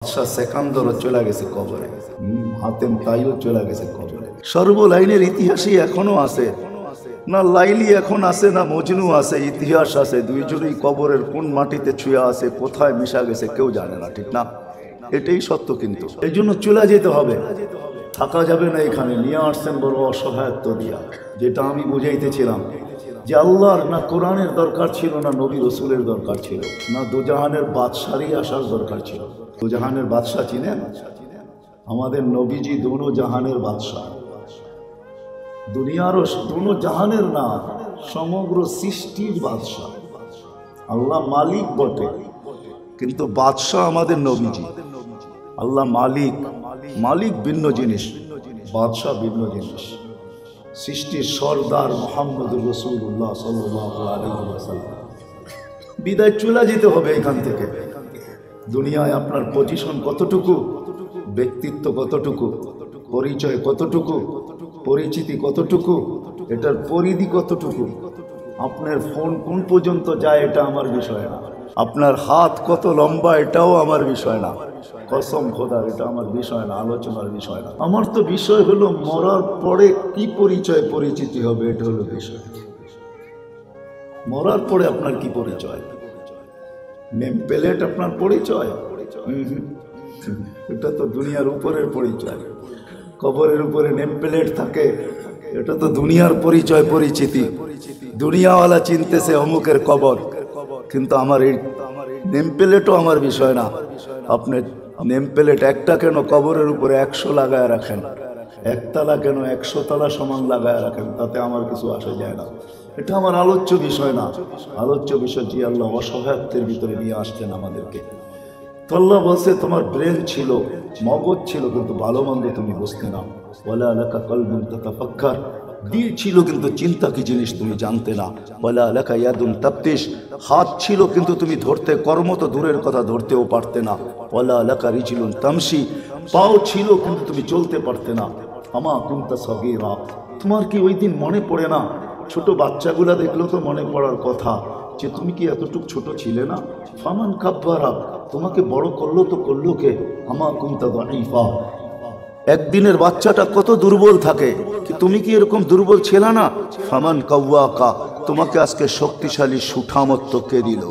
বাদশাহ সেকান্দরও চলে গেছে কবরে, হাতেম তাইও চলে গেছে কবরে। সর্বলাইনের ইতিহাসই এখনো আছে, না লাইলি এখন আছে না মজনু আছে, ইতিহাস আছে। দুইজনই কবরের কোন মাটিতে ছুঁয়ে আছে, কোথায় মিশা গেছে কেউ জানে না, ঠিক না? এটাই সত্য। কিন্তু এই জন্য চলে যেতে হবে, থাকা যাবে না এখানে। নিয়ে আসছেন বড় অসহায়ত্ব দিয়া, যেটা আমি বুঝাইতেছিলাম যে আল্লাহর না কোরআনের দরকার ছিল, না নবী রসুলের দরকার ছিল, না দুজাহানের বাদশারই আসার দরকার ছিল। দুজাহানের বাদশাহ চিনেন? আমাদের নবীজি দোনো জাহানের বাদশাহ, দুনিয়ারও দোনো জাহানের না, সমগ্র সৃষ্টির বাদশাহ। আল্লাহ মালিক বটে, কিন্তু বাদশাহ আমাদের নবীজি। আল্লাহ মালিক, মালিক ভিন্ন জিনিস, বাদশাহ ভিন্ন জিনিস। সৃষ্টির সর্দার মুহাম্মদুর রাসূলুল্লাহ সাল্লাল্লাহু আলাইহি ওয়াসাল্লাম। বিদায় চলে যেতে হবে এখান থেকে। দুনিয়ায় আপনার পজিশন কতটুকু, ব্যক্তিত্ব কতটুকু, পরিচয় কতটুকু, পরিচিতি কতটুকু, এটার পরিধি কতটুকু, আপনার ফোন কোন পর্যন্ত যায় এটা আমার বিষয় না, আপনার হাত কত লম্বা এটাও আমার বিষয় না, কসম খোদার এটা আমার বিষয় না, আলোচনার বিষয় না। আমার তো বিষয় হলো মরার পরে কি পরিচয় পরিচিতি হবে, এটা হলো বিষয়। মরার পরে আপনার কি পরিচয়? নেম প্লেট আপনার পরিচয়? এটা তো দুনিয়ার উপরের পরিচয়। কবরের উপরে নেম প্লেট থাকে, এটা তো দুনিয়ার পরিচয় পরিচিতি। দুনিয়াওয়ালা চিনতেছে অমুকের কবর, কিন্তু আমার এই নেম প্লেটও আমার বিষয় না। আপনি নেম প্লেট একটা কেন কবরের উপরে 100 লাগায় রাখেন, একতলা কেন 100 তলা সমান লাগায় রাখেন, তাতে আমার কিছু আসে যায় না। এটা আমার আলোচ্য বিষয় না। আলোচ্য বিষয় যে আল্লাহ অসহায়ত্বের ভিতরে নিয়ে আসছেন আমাদেরকে। তো আল্লাহ বলছে তোমার ব্রেন ছিল, মগজ ছিল, কিন্তু ভালো মন্দ তুমি বুঝতে না। ওয়ালা আলাকা কলবুন তাতাফাক্কার, দিল ছিল কিন্তু চিন্তা কি জিনিস তুমি জানতে না। ওয়ালা আলাকা ইয়াদুন তাফতিশ, হাত ছিল কিন্তু তুমি ধরতে, কর্ম তো দূরের কথা ধরতেও পারতে না। ওয়ালা আলাকা রিজলুন তামশি, পাও ছিল কিন্তু তুমি চলতে পারতে না। আমা কুনতা সগীরা, তোমার কি ওই দিন মনে পড়ে না? ছোট বাচ্চাগুলা দেখলেও তো মনে পড়ার কথা যে তুমি কি এতটুক ছোট ছিলে না? ফামান কাব্বারা, তোমাকে বড় করলো তো করলো কে? আমা কুনতা দাঈফা, একদিনের বাচ্চাটা কত দুর্বল থাকে, কি তুমি কি এরকম দুর্বল ছিলে না? ফামান কাওয়াকা, তোমাকে আজকে শক্তিশালী সুঠামত্ব কে দিল?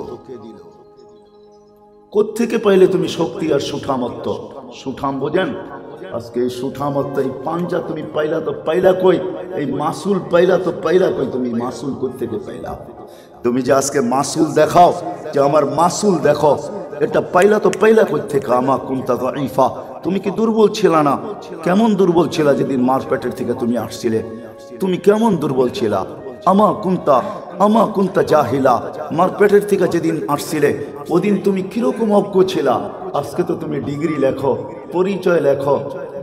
কোত্থেকে পাইলে তুমি শক্তি আর সুঠামত্ব? সুঠাম বোঝেন? আজকে এই সুঠামত্ব, এই পাঞ্জা তুমি পাইলা তো পাইলা কই? এই মাসুল পাইলা তো পাইলা কই? তুমি মাসুল কোত্থেকে পাইলা? তুমি যে আজকে মাসুল দেখাও, যে আমার মাসুল দেখো, এটা পাইলা তো পাইলা কোত্থেকে? আমা কুনতা দাঈফা, তুমি কি দুর্বল ছিলা না? কেমন দুর্বল ছিলা যেদিন মার পেটের থেকে তুমি আসছিলে? তুমি কেমন দুর্বল ছিলা? আমা কুনতা জাহিলা, মার পেটের থেকে যেদিন আসছিলে ওদিন তুমি কিরকম অজ্ঞ ছিলা? আজকে তো তুমি ডিগ্রি লেখো, পরিচয় লেখো,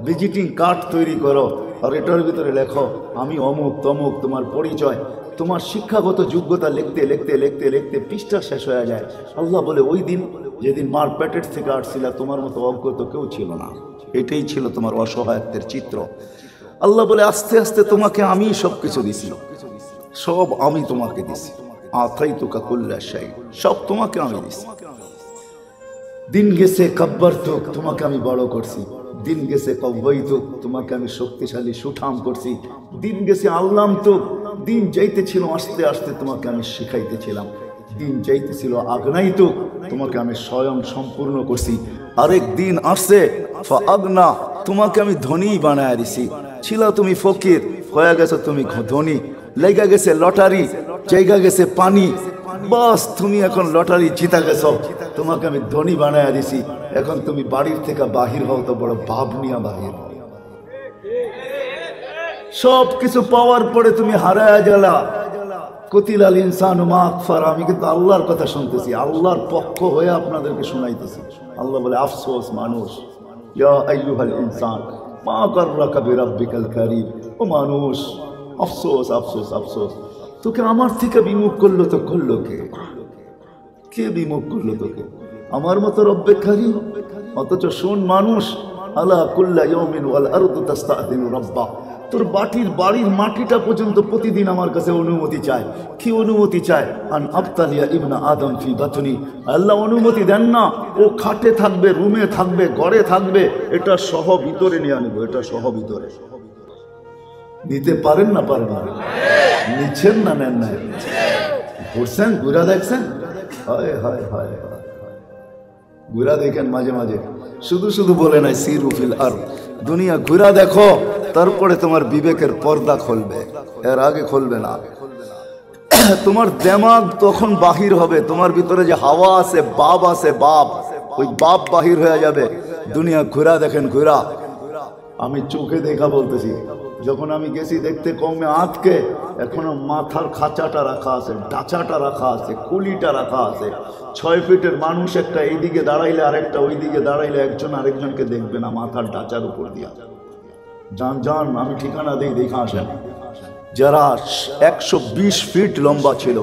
ভিজিটিং কার্ড তৈরি করো, আর এটার ভিতরে লেখো আমি অমুক তমুক, তোমার পরিচয়, তোমার শিক্ষাগত যোগ্যতা লিখতে লিখতে লিখতে লিখতে পৃষ্ঠা শেষ হয়ে যায়। আল্লাহ বলে ওই দিন যেদিন মার পেটের থেকে আসছিলা তোমার মতো অজ্ঞ তো কেউ ছিল না। এটাই ছিল তোমার অসহায়ত্বের চিত্র। আল্লাহ বলে আস্তে আস্তে তোমাকে আমি সব কিছু দিছি, সব আমি তোমাকে দিছি। আতাইতুকা কুল্লা শাই, সব তোমাকে আমি দিছি। দিন গেছে কাব্বারতুক, তোমাকে আমি বড় করছি। দিন গেছে কওয়াইতুক, তোমাকে আমি শক্তিশালী সুঠাম করছি। দিন গেছে আল্লামতুক, দিন যাইতেছিল আস্তে আস্তে তোমাকে আমি শিখাইতেছিলাম। দিন যাইতেছিল আগনাইতুক, তোমাকে আমি স্বয়ং সম্পূর্ণ করছি। আরেক দিন আসছে ফাআগনা, তোমাকে আমি ধনী বানায় দিছি। ছিলা তুমি ফকির, হয়ে গেছো তুমি ধনী। লেগা গেছে লটারি, জায়গা গেছে পানি, বাস তুমি এখন লটারি জিতা গেছো, তোমাকে আমি ধনী বানায় দিছি। এখন তুমি বাড়ির থেকে বাহির হও তো বড় ভাব নিয়ে বাহির হও। সব কিছু পাওয়ার পরে তুমি হারায়া গেলা। কতিলাল ইনসানু মা আকফারা, আমি কিন্তু আল্লাহর কথা শুনতেছি, আল্লাহর পক্ষ হয়ে আপনাদেরকে শোনাইতেছি। আল্লাহ বলে আফসোস মানুষ, ইয়া আইয়ুহাল ইনসান মা গাররাকা বিরাব্বিকাল কারীম, ও মানুষ আফসোস আফসোস আফসোস, তোকে আমার থেকে বিমুখ করলো তো করলো কে? কে বিমুখ করলো তোকে? আমার মতো রব্বে কারীম। অথচ শোন মানুষ, আলা কুল্লা ইয়াউমিন ওয়াল আরদু তাস্তাদিনু রাব্বা, তোর বাড়ির মাটিটা পর্যন্ত প্রতিদিন আমার কাছে অনুমতি চায়। কি অনুমতি চায়? আন আবতালিয়া ইবনা আদম ফি বাতনি। আল্লাহ অনুমতি দেন না, ও খাটে থাকবে, রুমে থাকবে, ঘরে থাকবে, এটা সহ ভিতরে নিয়ে আনবো, এটা সহ ভিতরে। নিতে পারেন না? পারেন না? নিচ্ছেন না? নেন না? ঘুরছেন, ঘুরা দেখছেন? হায় হায় হায়, ঘুরা দেখেন মাঝে মাঝে, শুধু শুধু বলে নাই সিরু ফিল আরদ। দুনিয়া ঘুরা দেখো, তারপরে তোমার বিবেকের পর্দা খুলবে, এর আগে খুলবে না। তোমার দেমাগ তখন বাহির হবে, তোমার ভিতরে যে হাওয়া আছে, বাপ আছে, বাপ, ওই বাপ বাহির হয়ে যাবে। দুনিয়া ঘুরা দেখেন, ঘুরা। আমি চোখে দেখা বলতেছি, যখন আমি গেছি দেখতে কমে আঁতকে, এখনো মাথার খাঁচাটা রাখা আছে, ডাচাটা রাখা আছে, কুলিটা রাখা আছে। 6 ফিটের মানুষ একটা এইদিকে দাঁড়াইলে আরেকটা ওইদিকে দাঁড়াইলে একজন আরেকজনকে দেখবে না, মাথার ডাচার উপর দিয়া। যান যান, আমি ঠিকানা দিই, দেখা আসেন। যারা 120 ফিট লম্বা ছিল,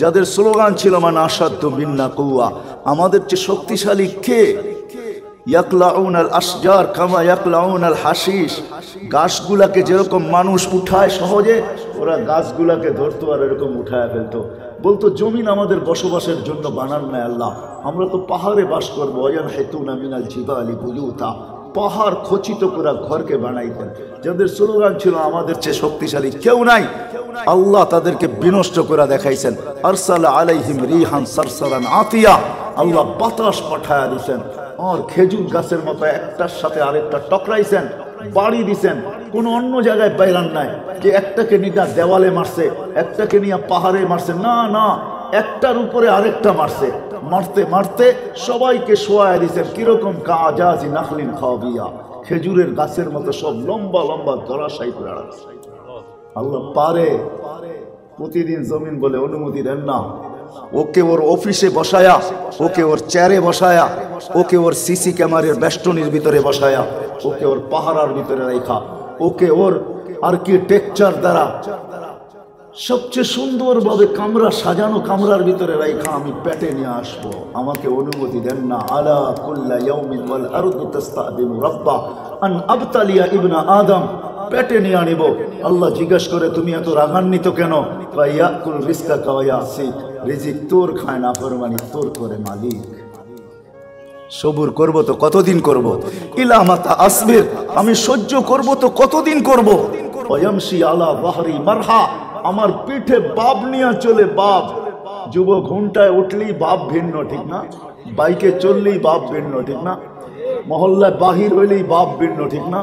যাদের স্লোগান ছিল মান আসাদ্দু মিন্না কুওয়া, আমাদের চেয়ে শক্তিশালী কে? ইয়াকলাউন আল আশজার কামা ইয়াকলাউন আল হাশিশ। গাছগুলাকে যেরকম মানুষ উঠায় সহজে, ওরা গাছগুলাকে ধরতো আর এরকম উঠায় ফেলতো। বলতো জমিন আমাদের বসবাসের জন্য বানান নাই আল্লাহ, আমরা তো পাহাড়ে বাস করবো। ইয়ানহিতুনা মিনাল জিবালি বুয়ুতা, পাহাড় খচিত করে ঘরকে বানাইতেন। যাদের স্লোগান ছিল আমাদের চেয়ে শক্তিশালী কেউ নাই, আল্লাহ তাদেরকে বিনষ্ট করে দেখাইছেন। আরসালা আলাইহিম রিহান সারসারান আতিয়া, আল্লাহ বাতাস পাঠায়া দিছেন, আর খেজুর গাছের মতো একটার সাথে আরেকটা টকরাইছেন, বাড়ি দিছেন। কোনো অন্য জায়গায় বাইরান নাই যে একটাকে নিয়ে দেওয়ালে মারছে, একটাকে নিয়ে পাহাড়ে মারছে, না না, একটার উপরে আরেকটা মারছে। মারতে মারতে সবাইকে শোয়ায় দিছেন। কিরকম? কাজাজি নাখলিন খাওয়াবিয়া, খেজুরের গাছের মতো সব লম্বা লম্বা ধরাশায়ী করে রাখছে। আল্লাহ পারে। প্রতিদিন জমিন বলে অনুমতি দেন না। ওকে ওর অফিসে বসায়া, ওকে ওর চেয়ারে বসায়া, ওকে ওর সিসি ক্যামেরার বেষ্টনীর ভিতরে বসায়া, ওকে ওর পাহারার ভিতরে রেখা, ওকে ওর আর্কিটেকচার দ্বারা সবচেয়ে সুন্দরভাবে কামরা সাজানো, কামরার ভিতরে রেখা আমি পেটে নিয়ে আসবো। আমাকে অনুমতি দেন না। আলা কুল্লা ইয়াউমিন ওয়াল আরদু তাস্তাদিমু রাব্বা আন আবতালিয়া ইবনা আদম, পেটে নিয়ে আনিব। আল্লাহ জিজ্ঞেস করে তুমি এত রাগান্বিত কেন? ইয়াকুল রিজকাকা ওয়া ইয়াসিক, রিজিক তোর খায় না ফরমানি তোর করে মালিক। সবুর করব তো কতদিন করব? ইলা মাতা আসবির, আমি সহ্য করব তো কতদিন করব? ওয়ামশি আলা যাহরি মারহা, আমার পিঠে বাপ নিয়ে চলে। বাপ, যুব ঘুমটায় উঠলেই বাপ ভিন্ন, ঠিক না? বাইকে চললেই বাপ ভিন্ন, ঠিক না? মহল্লায় বাহির হইলেই বাপ ভিন্ন, ঠিক না?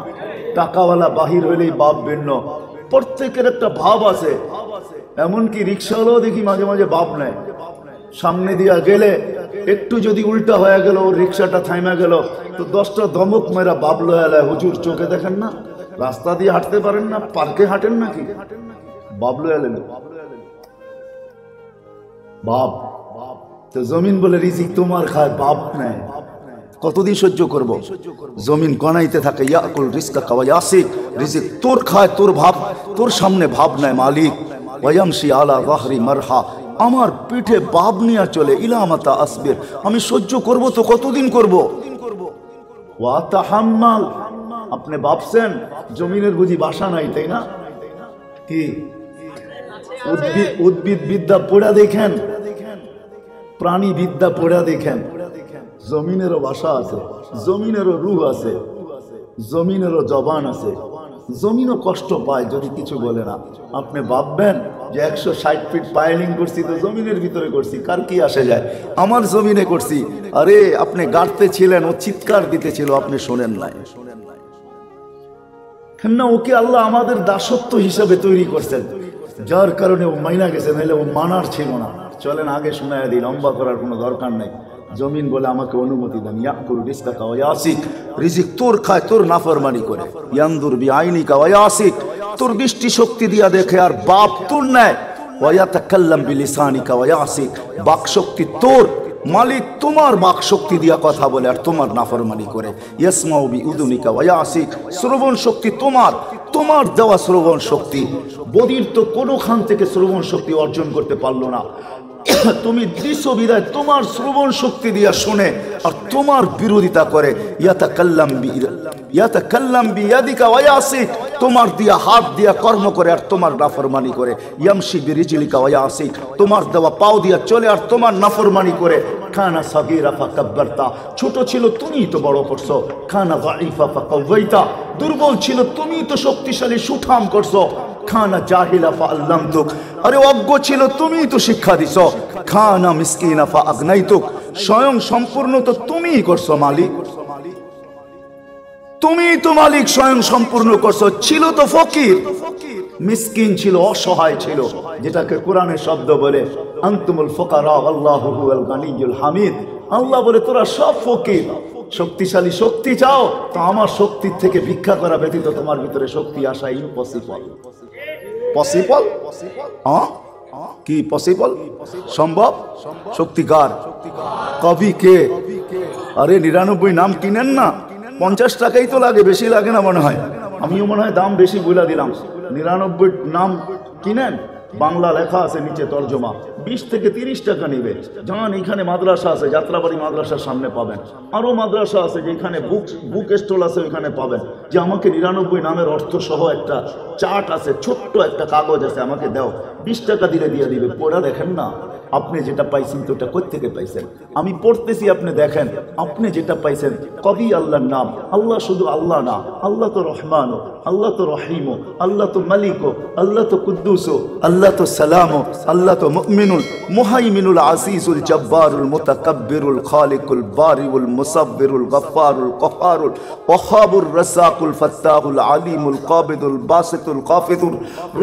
টাকাওয়ালা বাহির হইলেই বাপ ভিন্ন। প্রত্যেকের একটা ভাব আছে। এমনকি রিক্সাওয়ালাও দেখি মাঝে মাঝে বাপ নেয়। সামনে দিয়া গেলে একটু যদি উল্টা হয়ে গেল, ওর রিক্সাটা থাইমা গেল, তো 10টা ধমক মেরা বাপ লয়ালায়। হুজুর চোখে দেখেন না? রাস্তা দিয়ে হাঁটতে পারেন না? পার্কে হাঁটেন নাকি? বাপ লয়ালেন বাপ। তো জমিন বলে রিজিক তোমার খায়, বাপ নেয়। কতদিন সহ্য করব? জমিন গনাইতে থাকে ইয়াকুল রিজকাকা ওয়া ইয়াসিক, রিজিক তোর খায়, তোর ভাব, তোর সামনে ভাব নেয় মালিক। ওয়ামশি আলা যাহরি মারহা, আমার পিঠে বাপ নিয়ে চলে। ইলা মাতা আসবির, আমি সহ্য করব তো কতদিন করব? ওয়া তাহাম্মাল, আপনি ভাবছেন জমিনের বুঝি বাসা নাই, তাই না? কি উদ্ভিদ বিদ্যা পড়া দেখেন, প্রাণী বিদ্যা পড়া দেখেন, জমিনেরও ভাষা আছে, জমিনেরও রূহ আছে, জমিনেরও জবান আছে। জমিনও কষ্ট পায় যদি কিছু বলে না। আপনি ভাববেন যে 160 ফিট পাইলিং করছি তো জমিনের ভিতরে করছি, কার কি আসে যায়? আমার জমিনে করছি। আরে আপনি গাড়তে ছিলেন, ও চিৎকার দিতেছিল, আপনি শোনেন নাই না? ওকে আল্লাহ আমাদের দাসত্ব হিসাবে তৈরি করছেন, যার কারণে ও মাইনা গেছে, নাহলে ও মানার ছিল না। চলেন আগে শোনায় দিই, লম্বা করার কোনো দরকার নেই। জমিন বলে আমাকে অনুমতি দেন। ইয়াকুল রিজকাকা ওয়া ইয়াসিক, রিজিক তোর খায়, তোর নাফরমানি করে। ইয়ানদুর বিআইনিকা ওয়া ইয়াসিক, তোর দৃষ্টি শক্তি দিয়া দেখে আর বাপ তোর নেয়। ওয়া ইয়াতাকাল্লাম বিলিসানিকা ওয়া ইয়াসিক, বাক শক্তি তোর, মালিক তোমার বাক শক্তি দিয়া কথা বলে আর তোমার নাফরমানি করে। ইয়াসমাউ বিউদুনিকা ওয়া ইয়াসিক, শ্রবণ শক্তি তোমার, তোমার দেওয়া শ্রবণ শক্তি। বদির তো কোনোখান থেকে শ্রবণ শক্তি অর্জন করতে পারলো না। তুমি দৃশ্য বিদায় তোমার শ্রবণ শক্তি দিয়া শুনে আর তোমার বিরোধিতা করে। ইয়াতাকাল্লাম বিয়াদিকা ওয়া ইয়াসিক, তোমার দিয়া হাত দিয়া কর্ম করে আর তোমার নাফরমানি করে। ইয়ামশি বিরিজলিকা ওয়া ইয়াসিক, তোমার দেওয়া পাও দিয়া চলে আর তোমার নাফরমানি করে। খানা সাগীরা ফাকাব্বারতা, ছোট ছিল তুমিই তো বড় করছো। খানা যায়ীফা ফাকাওয়াইতা, দুর্বল ছিল তুমিই তো শক্তিশালী সুঠাম করছো। খানা জাহিলা ফাআল্লামতুক, আরে অজ্ঞ ছিল তুমিই তো শিক্ষা দিছো। খানা মিসকিনা ফাআগনাইতুক, স্বয়ং সম্পূর্ণ তো তুমিই করছো মালিক, তুমিই তো মালিক, স্বয়ং সম্পূর্ণ করছো। ছিল তো ফকির, মিসকিন ছিল, অসহায় ছিল, যেটাকে কোরআনের শব্দ বলে আনতুমুল ফুকারা আল্লাহু হুয়াল গানিয়ুল হামিদ। আল্লাহ বলে তোরা সব ফকির। শক্তিশালী শক্তি চাও তো আমার শক্তির থেকে ভিক্ষা করা ব্যতীত তোমার ভিতরে শক্তি আসা ইম্পসিবল। পসিবল? হ্যাঁ, কি পসিবল? সম্ভব? শক্তিকার কবি কে? আরে 99 নাম কিনেন না, 50 টাকাই তো লাগে, বেশি লাগে না মনে হয়। আমিও মনে হয় দাম বেশি বলে দিলাম। 99 নাম কিনেন, বাংলা লেখা আছে নিচে তর্জমা, 20 থেকে 30 টাকা নিবে। যান, এখানে মাদ্রাসা আছে, যাত্রাবাড়ি মাদ্রাসার সামনে পাবেন। আরো মাদ্রাসা আছে যেখানে বুক স্টল আছে, ওইখানে পাবেন। যে আমাকে 99 নামের অর্থ সহ একটা চার্ট আছে, ছোট্ট একটা কাগজ আছে, আমাকে দাও, 20 টাকা দিলে দিয়ে দিবে। পড়া দেখেন না আপনি যেটা পাইছেন তো ওটা কোত্থেকে পাইছেন। আমি পড়তেছি, আপনি দেখেন আপনি যেটা পাইছেন। কবি আল্লাহর নাম। আল্লাহ শুধু আল্লাহ না, আল্লাহ তো রহমান, আল্লাহ তো রহিম, আল্লাহ তো মালিক, আল্লাহ তো কুদ্দুস, আল্লাহ তো সালাম, আল্লাহ তো মুমিনুল মুহাইমিনুল আসিসুল জব্বারুল মুতাকাব্বিরুল খালিকুল বারিউল মুসাব্বিরুল গফফারুল কহারুল ওয়াহাবুর রাসাকুল ফাত্তাহুল আলিমুল কাবিদুল বাসিতুল কাফিদুল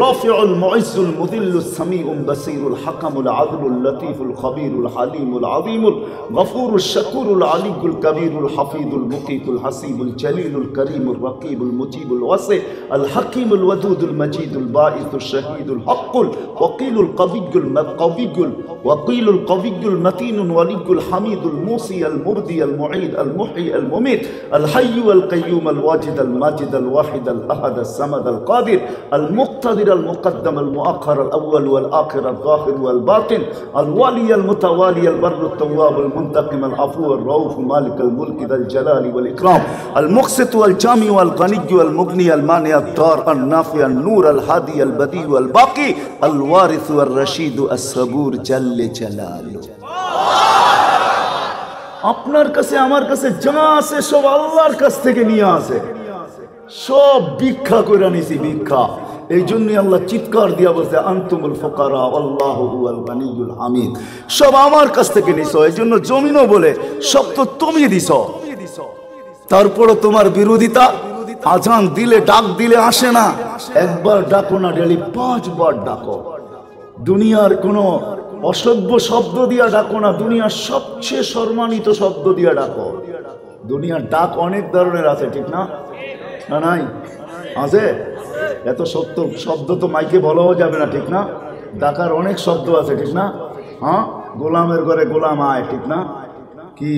রাফিউল মুইজ্জুল মুদিল্লুস সামিউল বাসীরুল হাকামুল আদলুল লতীফুল খবীরুল হালিমুল আযীমুল গফুরুশ শাকুরুল আলিয়ুল কবীরুল হাফিজুল মুকিতুল হাসিবুল জলিলুল করিমুল রকিবুল মুজিবুল ওয়াসি আল হাকিমুল ওয়াদুদুল মজিদুল বাঈসুশ শাহীদুল হকুল ওয়াকিলুল কবিয়ুল কবিয়ুল ওয়াকিলুল কবিয়ুল মতিনুল ওয়ালিয়ুল হামিদুল মুসি আল মুবদি আল মুঈদ আল মুহয়ি আল মুমিত আল হাইয়্যু আল কাইয়্যুম আল ওয়াজিদ আল মাজিদ আল ওয়াহিদ আল আহাদ আল সামাদ আল কাদির আল মুক্তাদির আল মুকদ্দম আল মুআখ্খার আল আউয়াল ওয়াল আখির আল যাহির ওয়াল বাতিন আল ওয়ালি আল মুতাওয়ালি আল বাররু التواب المنتقم العفو الرؤوف مالك الملك ذا الجلال والإكرام المقسط والجامع والغني والمغني المانع الضار النافع النور الهادي البديع والباقي الوارث والرشيد الصبور جل جلاله। আপনার কাছে আমার কাছে যা আছে সব আল্লাহর কাছ থেকে নিয়ে আসে, সব ভিক্ষা করে নিছি, ভিক্ষা। এই জন্যই আল্লাহ চিৎকার দিয়া বলছে আনতুমুল ফুকারা আল্লাহু হুয়াল গানিয়ুল হামিদ। সব আমার কাছ থেকে নিছো। এই জন্য জমিনও বলে সব তো তুমি দিছো। তারপরও তোমার বিরোধিতা। আজান দিলে ডাক দিলে আসে না, একবার ডাকো না, ডেলি 5 বার ডাকো। দুনিয়ার কোনো অসভ্য শব্দ দিয়া ডাকো না, দুনিয়ার সবচেয়ে সম্মানিত শব্দ দিয়া ডাকো। দুনিয়ার ডাক অনেক ধরনের আছে, ঠিক না? না নাই আছে? এত সত্য শব্দ তো মাইকে বলাও যাবে না, ঠিক না? ডাকার অনেক শব্দ আছে, ঠিক না? হ্যাঁ, গোলামের ঘরে গোলাম আয়, ঠিক না? কি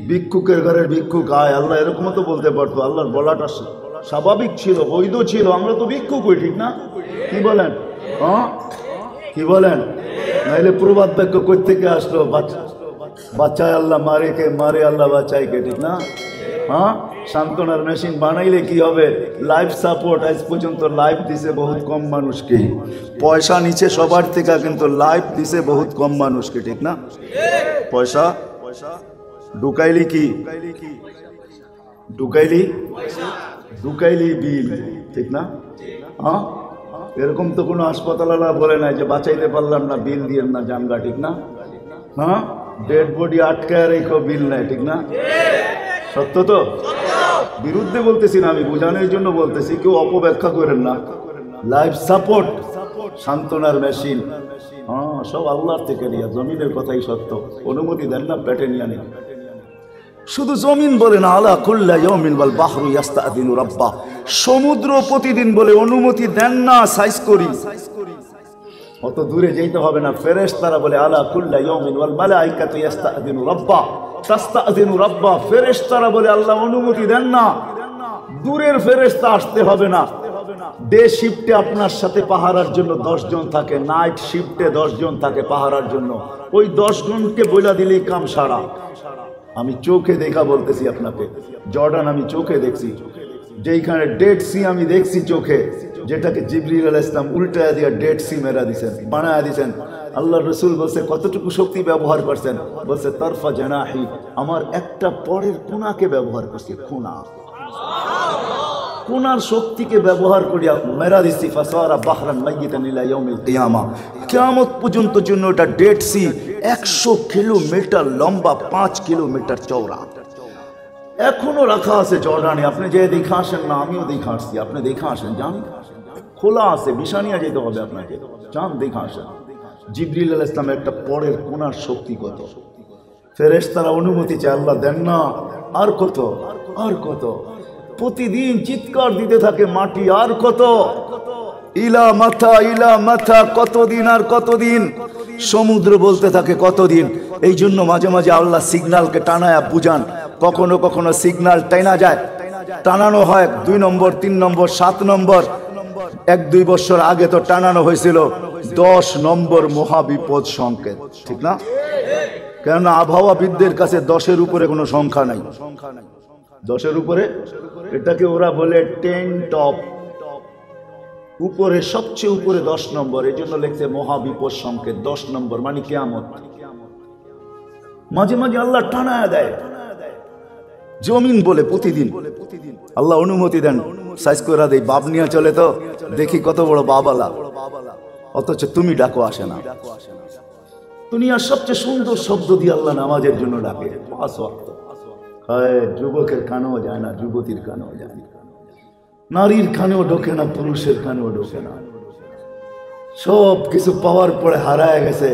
ভিক্ষুকের ঘরে ভিক্ষুক আয়। আল্লাহ এরকমও তো বলতে পারতো। আল্লাহর বলাটা স্বাভাবিক ছিল, বৈধ ছিল। আমরা তো ভিক্ষুক হই, ঠিক না? কি বলেন? হ্যাঁ, কি বলেন? নাইলে প্রবাদ বাক্য কই থেকে আসলো? বাচ্চায় আল্লাহ মারে কে, মারে আল্লাহ বাচ্চায় কে, ঠিক না? হ্যাঁ, সান্ত্বনার মেশিন বানাইলে কি হবে? লাইফ সাপোর্ট আজ পর্যন্ত লাইফ দিছে বহুত কম মানুষকে। পয়সা নিচে সবার থেকে, কিন্তু লাইফ দিছে বহুত কম মানুষকে, ঠিক না? পয়সা ঢুকাইলি কি? ঢুকাইলি বিল, ঠিক না? হ্যাঁ, এরকম তো কোনো হাসপাতালা বলে নাই যে বাঁচাইতে পারলাম না, বিল দিয়ে না জানগা, ঠিক না? হ্যাঁ, ডেড বডি আটকায় রেখো, বিল নাই, ঠিক না? সত্য তো? বিরুদ্ধে বলতেছি না, আমি বোঝানোর জন্য বলতেছি, কেউ অপব্যাখ্যা করেন না। লাইফ সাপোর্ট, সান্ত্বনার মেশিন, হ্যাঁ, সব আল্লাহর থেকে নিয়ে। জমিনের কথাই সত্য, অনুমতি দেন না পেটে নিয়ে নেই। শুধু জমিন বলে না, আলা কুল্লা ইয়াউমিন ওয়াল বাহরু ইস্তাআযিনু রাব্বা, সমুদ্র প্রতিদিন বলে অনুমতি দেন না, সাইজ করি। অত দূরে যেতে হবে না। ফেরেশতারা বলে আলা কুল্লা ইয়াউমিন ওয়াল মালাইকাতু ইস্তাআযিনু রাব্বা তাস্তাযিনু রাব্বা, ফেরেশতারা বলে আল্লাহ অনুমতি দেন না। দূরের ফেরেশতা আসতে হবে না। ডে শিফটে আপনার সাথে পাহারার জন্য 10 জন থাকে, নাইট শিফটে 10 জন থাকে পাহারার জন্য। ওই 10 জনকে বইলা দিলেই কাম সারা। আমি চোখে দেখা বলতেছি আপনাকে, জর্ডান আমি চোখে দেখছি। যেইখানে ডেড সি আমি দেখছি চোখে, যেটাকে জিবরিল আলাইহিস সালাম উল্টায়া দিয়া ডেড সি মেরা দিছেন, বানায়া দিছেন। আল্লাহ রসুল বলছে কতটুকু শক্তি ব্যবহার করছেন, বলছে তরফা জানাহি, আমার একটা পরের কোনাকে ব্যবহার করছে, কোনার শক্তিকে ব্যবহার করিয়া মেরা দিছি। ফাসারা বাহরান মাইয়িতান ইলা ইয়াউমিল কিয়ামা, কিয়ামত পর্যন্ত জন্য এটা ডেড সি 100 কিলোমিটার লম্বা, 5 কিলোমিটার চওড়া, এখনো রাখা আছে জর্ডানে। আপনি যে দেখে আসেন না, আমিও দেখে আসছি, আপনি দেখে আসেন, যান, খোলা আছে, বিছানিয়া যেতে হবে আপনাকে, যান দেখে আসেন। জিবরিল আলাইহিস সালামের একটা পরের কোনার শক্তি কত, ফেরেশতারা অনুমতি চায়, আল্লাহ দেন না, আর কত, আর কত, প্রতিদিন চিৎকার দিতে থাকে মাটি, আর কত, ইলা মাথা, ইলা মাথা, কতদিন আর কতদিন, সমুদ্র বলতে থাকে কতদিন। এই জন্য মাঝে মাঝে আল্লাহ সিগন্যালকে টানায়া বুঝান, কখনো কখনো সিগন্যাল টানা যায়, টানানো হয় 2 নম্বর 3 নম্বর 7 নম্বর। 1-2 বছর আগে তো টানানো হয়েছিল 10 নম্বর মহাবিপদ সংকেত, ঠিক না? কেননা আবহাওয়াবিদদের কাছে 10-এর উপরে কোনো সংখ্যা নাই, 10-এর উপরে, এটাকে ওরা বলে 10 টপ, উপরে সবচেয়ে উপরে 10 নম্বর, এই জন্য লিখছে মহাবিপদ সংকেত 10 নম্বর, মানে কিয়ামত। মাঝে মাঝে আল্লাহ টানায়া দেয়, জমিন বলে প্রতিদিন আল্লাহ অনুমতি দেন, সাইজ করে দেয়, বাপ নিয়ে চলে তো দেখি কত বড় বাবালা, অথচ তুমি ডাকো আসে না। দুনিয়ার সবচেয়ে সুন্দর শব্দ দিয়ে আল্লাহ নামাজের জন্য ডাকে, 5 ওয়াক্ত। যুবকের কানেও যায় না, যুবতীর কানেও যায় না, নারীর কানেও ঢোকে না, পুরুষের কানেও ঢোকে না, সব কিছু পাওয়ার পরে হারায় গেছে।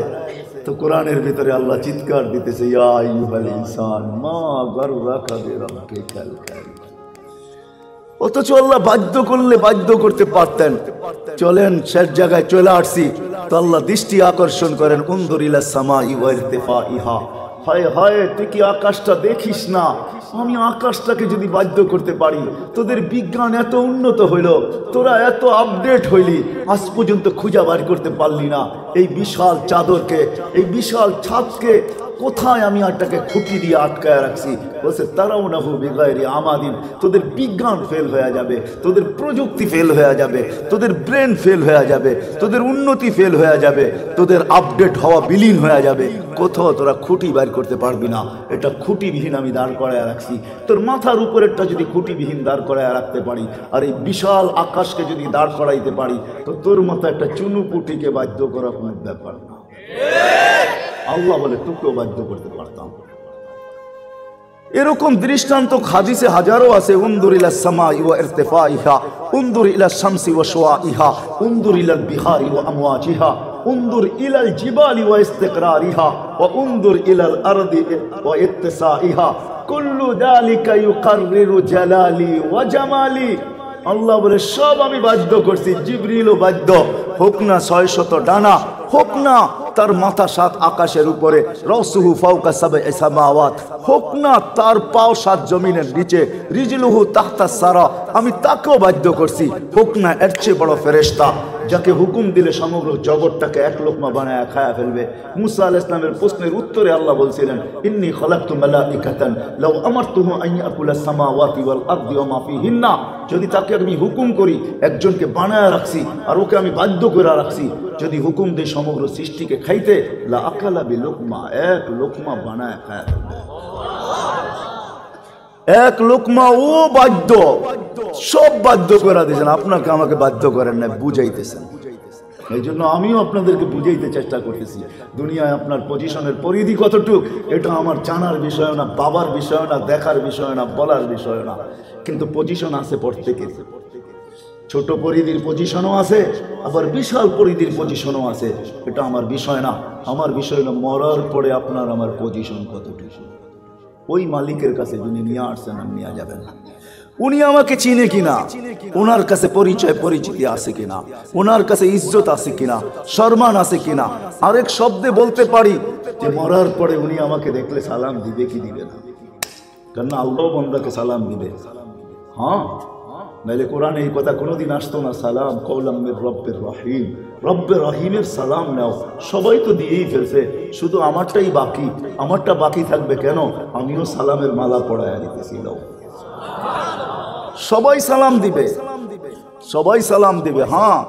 তো কোরআনের ভিতরে আল্লাহ চিৎকার দিতেছে, ইয়া আইয়ুহাল ইনসান মা গাররাকা বিরাব্বিকাল কারীম। অথচ আল্লাহ বাধ্য করলে বাধ্য করতে পারতেন, চলেন শেষ জায়গায় চলে আসছি, তো আল্লাহ দৃষ্টি আকর্ষণ করেন, উনজুর ইলাস সামাই ওয়া ইরতিফাইহা, হায় হায় তুই কি আকাশটা দেখিস না? আমি আকাশটাকে যদি বাধ্য করতে পারি, তোদের বিজ্ঞান এত উন্নত হইল, তোরা এত আপডেট হইলি, আজ পর্যন্ত খুঁজে বার করতে পারলি না এই বিশাল চাদরকে, এই বিশাল ছাদকে কোথায় আমি আটটাকে খুঁটি দিয়ে আটকায় রাখছি। বলছে তারাও না হু বিগাইরি আমাদিন, তোদের বিজ্ঞান ফেল হয়ে যাবে, তোদের প্রযুক্তি ফেল হয়ে যাবে, তোদের ব্রেন ফেল হয়ে যাবে, তোদের উন্নতি ফেল হয়ে যাবে, তোদের আপডেট হওয়া বিলীন হয়ে যাবে, কোথাও তোরা খুঁটি বাইর করতে পারবি না। এটা খুঁটিবিহীন আমি দাঁড় করায় রাখছি, তোর মাথার উপরেরটা যদি খুঁটিবিহীন দাঁড় করায় রাখতে পারি, আর এই বিশাল আকাশকে যদি দাঁড় করাইতে পারি, তো তোর মতো একটা চুনুপুটিকে বাধ্য করা কোনো ব্যাপার না। আল্লাহ বলে তোকেও বাধ্য করতে পারতাম। এরকম দৃষ্টান্ত হাদিসে হাজারো আছে। উনদুর ইলাস সামাই ওয়া ইরতিফাইহা, উনদুর ইলাস শামসি ওয়া শুআইহা, উনদুর ইলাল বিহারি ওয়া আমওয়াজিহা, উনদুর ইলাল জিবালি ওয়া ইস্তিকরারিহা, ওয়া উনদুর ইলাল আরদি ওয়া ইত্তিসাইহা, কুল্লু যালিকা ইউকাররিরু জালালি ওয়া জামালি। আল্লাহ বলে সব আমি বাধ্য করছি, জিবরিলও বাধ্য, হোক না 600 ডানা, হোক না তার মাথা 7 আকাশের উপরে, রাসুহু ফাওকা সাবঈ সামাওয়াত, হোক না তার পাও 7 জমিনের নিচে, রিজলুহু তাহতা সারা, আমি তাকেও বাধ্য করছি, হোক না এর চেয়ে বড় ফেরেশতা যাকে হুকুম দিলে সমগ্র জগৎটাকে এক লোকমা বানায় খায়া ফেলবে। মুসা আলাইহিস সালামের প্রশ্নের উত্তরে আল্লাহ বলছিলেন, ইন্নী খালাকতু মালাইকাতান লাউ আমারতুহু আন ইয়াকুলাস সামাওয়াতি ওয়াল আরদি ওয়া মা ফিহিন্না, যদি তাকে আমি হুকুম করি, একজনকে বানায় রাখছি আর ওকে আমি বাধ্য করে রাখছি, যদি হুকুম দেই সমগ্র সৃষ্টিকে খাইতে, লা আকালা বিলুকমা, এক লোকমা বানায় খায়া ফেলবে, এক লোকমা। ও বাধ্য, সব বাধ্য করে দিয়েছেন, আপনাকে আমাকে বাধ্য করেন না, বুঝাইতেছেন। এই জন্য আমিও আপনাদেরকে বুঝাইতে চেষ্টা করতেছি, দুনিয়ায় আপনার পজিশনের পরিধি কতটুকু, এটা আমার জানার বিষয় না, বাবার বিষয় না, দেখার বিষয় না, বলার বিষয় না, কিন্তু পজিশন আছে প্রত্যেকের। ছোট পরিধির পজিশনও আছে, আবার বিশাল পরিধির পজিশনও আছে, এটা আমার বিষয় না। আমার বিষয় হলো মরার পরে আপনার আমার পজিশন কতটুকু। ওই মালিকের কাছে যিনি নিয়ে আসছেন আর নিয়ে যাবেন না, উনি আমাকে চিনে কিনা, ওনার কাছে পরিচয় পরিচিতি আছে কিনা, ওনার কাছে ইজ্জত আছে কিনা, সম্মান আছে কিনা। আরেক শব্দে বলতে পারি যে মরার পরে উনি আমাকে দেখলে সালাম দিবে কি দিবে না, কেননা আল্লাহ বান্দাকে সালাম দিবে। হ্যাঁ, নাইলে কোরআনে এই কথা কোনোদিন আসতো না, সালাম কওলাম মির রব্বির রহিম, রব্বে রহিমের সালাম নাও। সবাই তো দিয়েই ফেলছে, শুধু আমারটাই বাকি। আমারটা বাকি থাকবে কেন? আমিও সালামের মালা পড়ায় দিতেছিলাম। সবাই সালাম দিবে, সবাই সালাম দিবে। হ্যাঁ,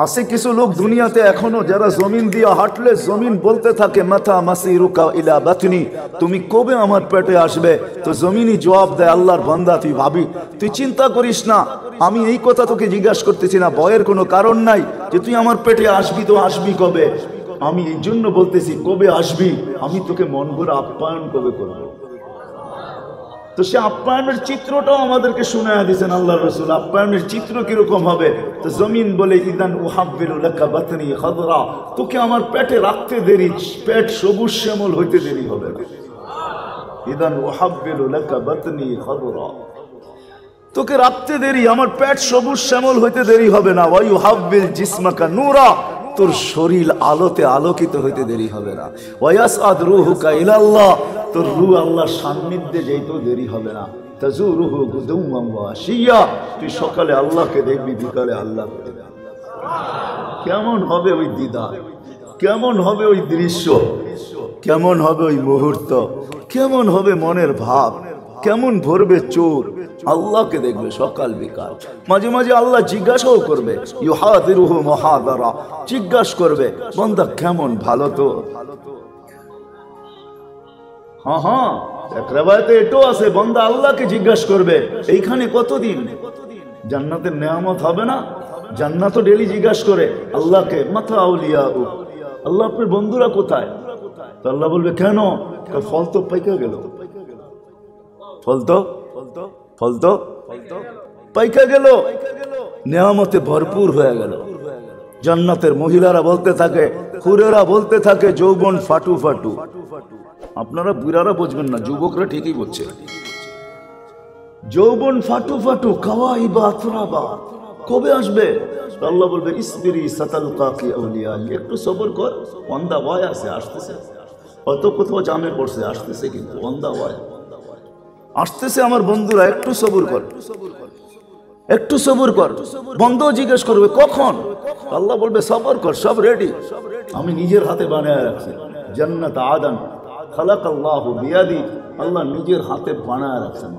আছে কিছু লোক দুনিয়াতে এখনো যারা জমিন দিয়ে হাঁটলে জমিন বলতে থাকে মাথা মাসিরুকা ইলা বাতনি, তুমি কবে আমার পেটে আসবে? তো জমিনই জবাব দেয়, আল্লাহর বান্দা তুই ভাবি, তুই চিন্তা করিস না, আমি এই কথা তোকে জিজ্ঞাসা করতেছি না, ভয়ের কোনো কারণ নাই যে তুই আমার পেটে আসবি, তো আসবি কবে? আমি এই জন্য বলতেছি কবে আসবি, আমি তোকে মন ভরে আপ্যায়ন কবে করবো। তো সে আপ্যায়নের চিত্রটাও আমাদেরকে শোনায়া দিয়েছেন আল্লাহ রসুল। আপ্যায়নের চিত্র কিরকম হবে? তো জমিন বলে ইদান উহাব্বিরু লাকা বাতনি খাদরা, তোকে আমার পেটে রাখতে দেরি, পেট সবুজ শ্যামল হইতে দেরি হবে না। ইদান উহাব্বিরু লাকা বাতনি খাদরা, তোকে রাখতে দেরি, আমার পেট সবুজ শ্যামল হইতে দেরি হবে না। ওয়া ইউহাব্বিল জিসমাকা নূরা, তোর শরীর আলোতে আলোকিত হইতে দেরি হবে না। ওয়ায়াসআদ রূহুকা ইলাল্লাহ, তোর রূহ আল্লাহর সান্নিধ্যে যাইতেও দেরি হবে না। তাজুরুহু গুদুওয়ান ওয়া আশিয়া, তুই সকালে আল্লাহকে দেখবি, বিকালে আল্লাহকে দেখবি। কেমন হবে ওই দিদার, কেমন হবে ওই দৃশ্য, কেমন হবে ওই মুহূর্ত, কেমন হবে মনের ভাব, কেমন ভরবে চোখ, আল্লাহকে দেখবে সকাল বিকাল। মাঝে মাঝে আল্লাহ জিজ্ঞাসাও করবে, ইউহাদিরুহু মুহাদারা, জিজ্ঞাসা করবে বান্দা কেমন, ভালো তো? হ্যাঁ হ্যাঁ, এক রিওয়ায়াতে এটাও আছে, বান্দা আল্লাহকে জিজ্ঞাসা করবে এইখানে কতদিন? জান্নাতের নেয়ামত হবে না? জান্নাত ডেলি জিজ্ঞাসা করে আল্লাহকে, মাথা আউলিয়া, আল্লাহ আপনার বন্ধুরা কোথায়? তো আল্লাহ বলবে কেন? ফল তো পাইকা গেল, ফল তো পাইকা গেল, নেয়ামতে ভরপুর হয়ে গেল। জান্নাতের মহিলারা বলতে থাকে, হুরেরা বলতে থাকে যৌবন ফাটু ফাটু। আপনারা বুড়ারা বুঝবেন না, যুবকরা ঠিকই বলছে, যৌবন ফাটু ফাটু, কাওয়াই বাতরাবা, কবে আসবে? আল্লাহ বলবে ইসবিরি সাতালকাকি আউলিয়া, একটু সবর কর, অন দা ওয়ে আছে, আসতেছে। অত কোথাও জামে পড়ছে, আসতেছে, কিন্তু অন দা ওয়ে আসতেছে। আমার বন্ধুরা একটু সবুর কর, একটু সবুর কর। বন্ধ জিজ্ঞেস করবে কখন? আল্লাহ বলবে সবর কর, সব রেডি, আমি নিজের হাতে বানায় রাখছি। জান্নাত আদন খালাকাল্লাহু বিয়াদি, আল্লাহ নিজের হাতে বানায় রাখছেন।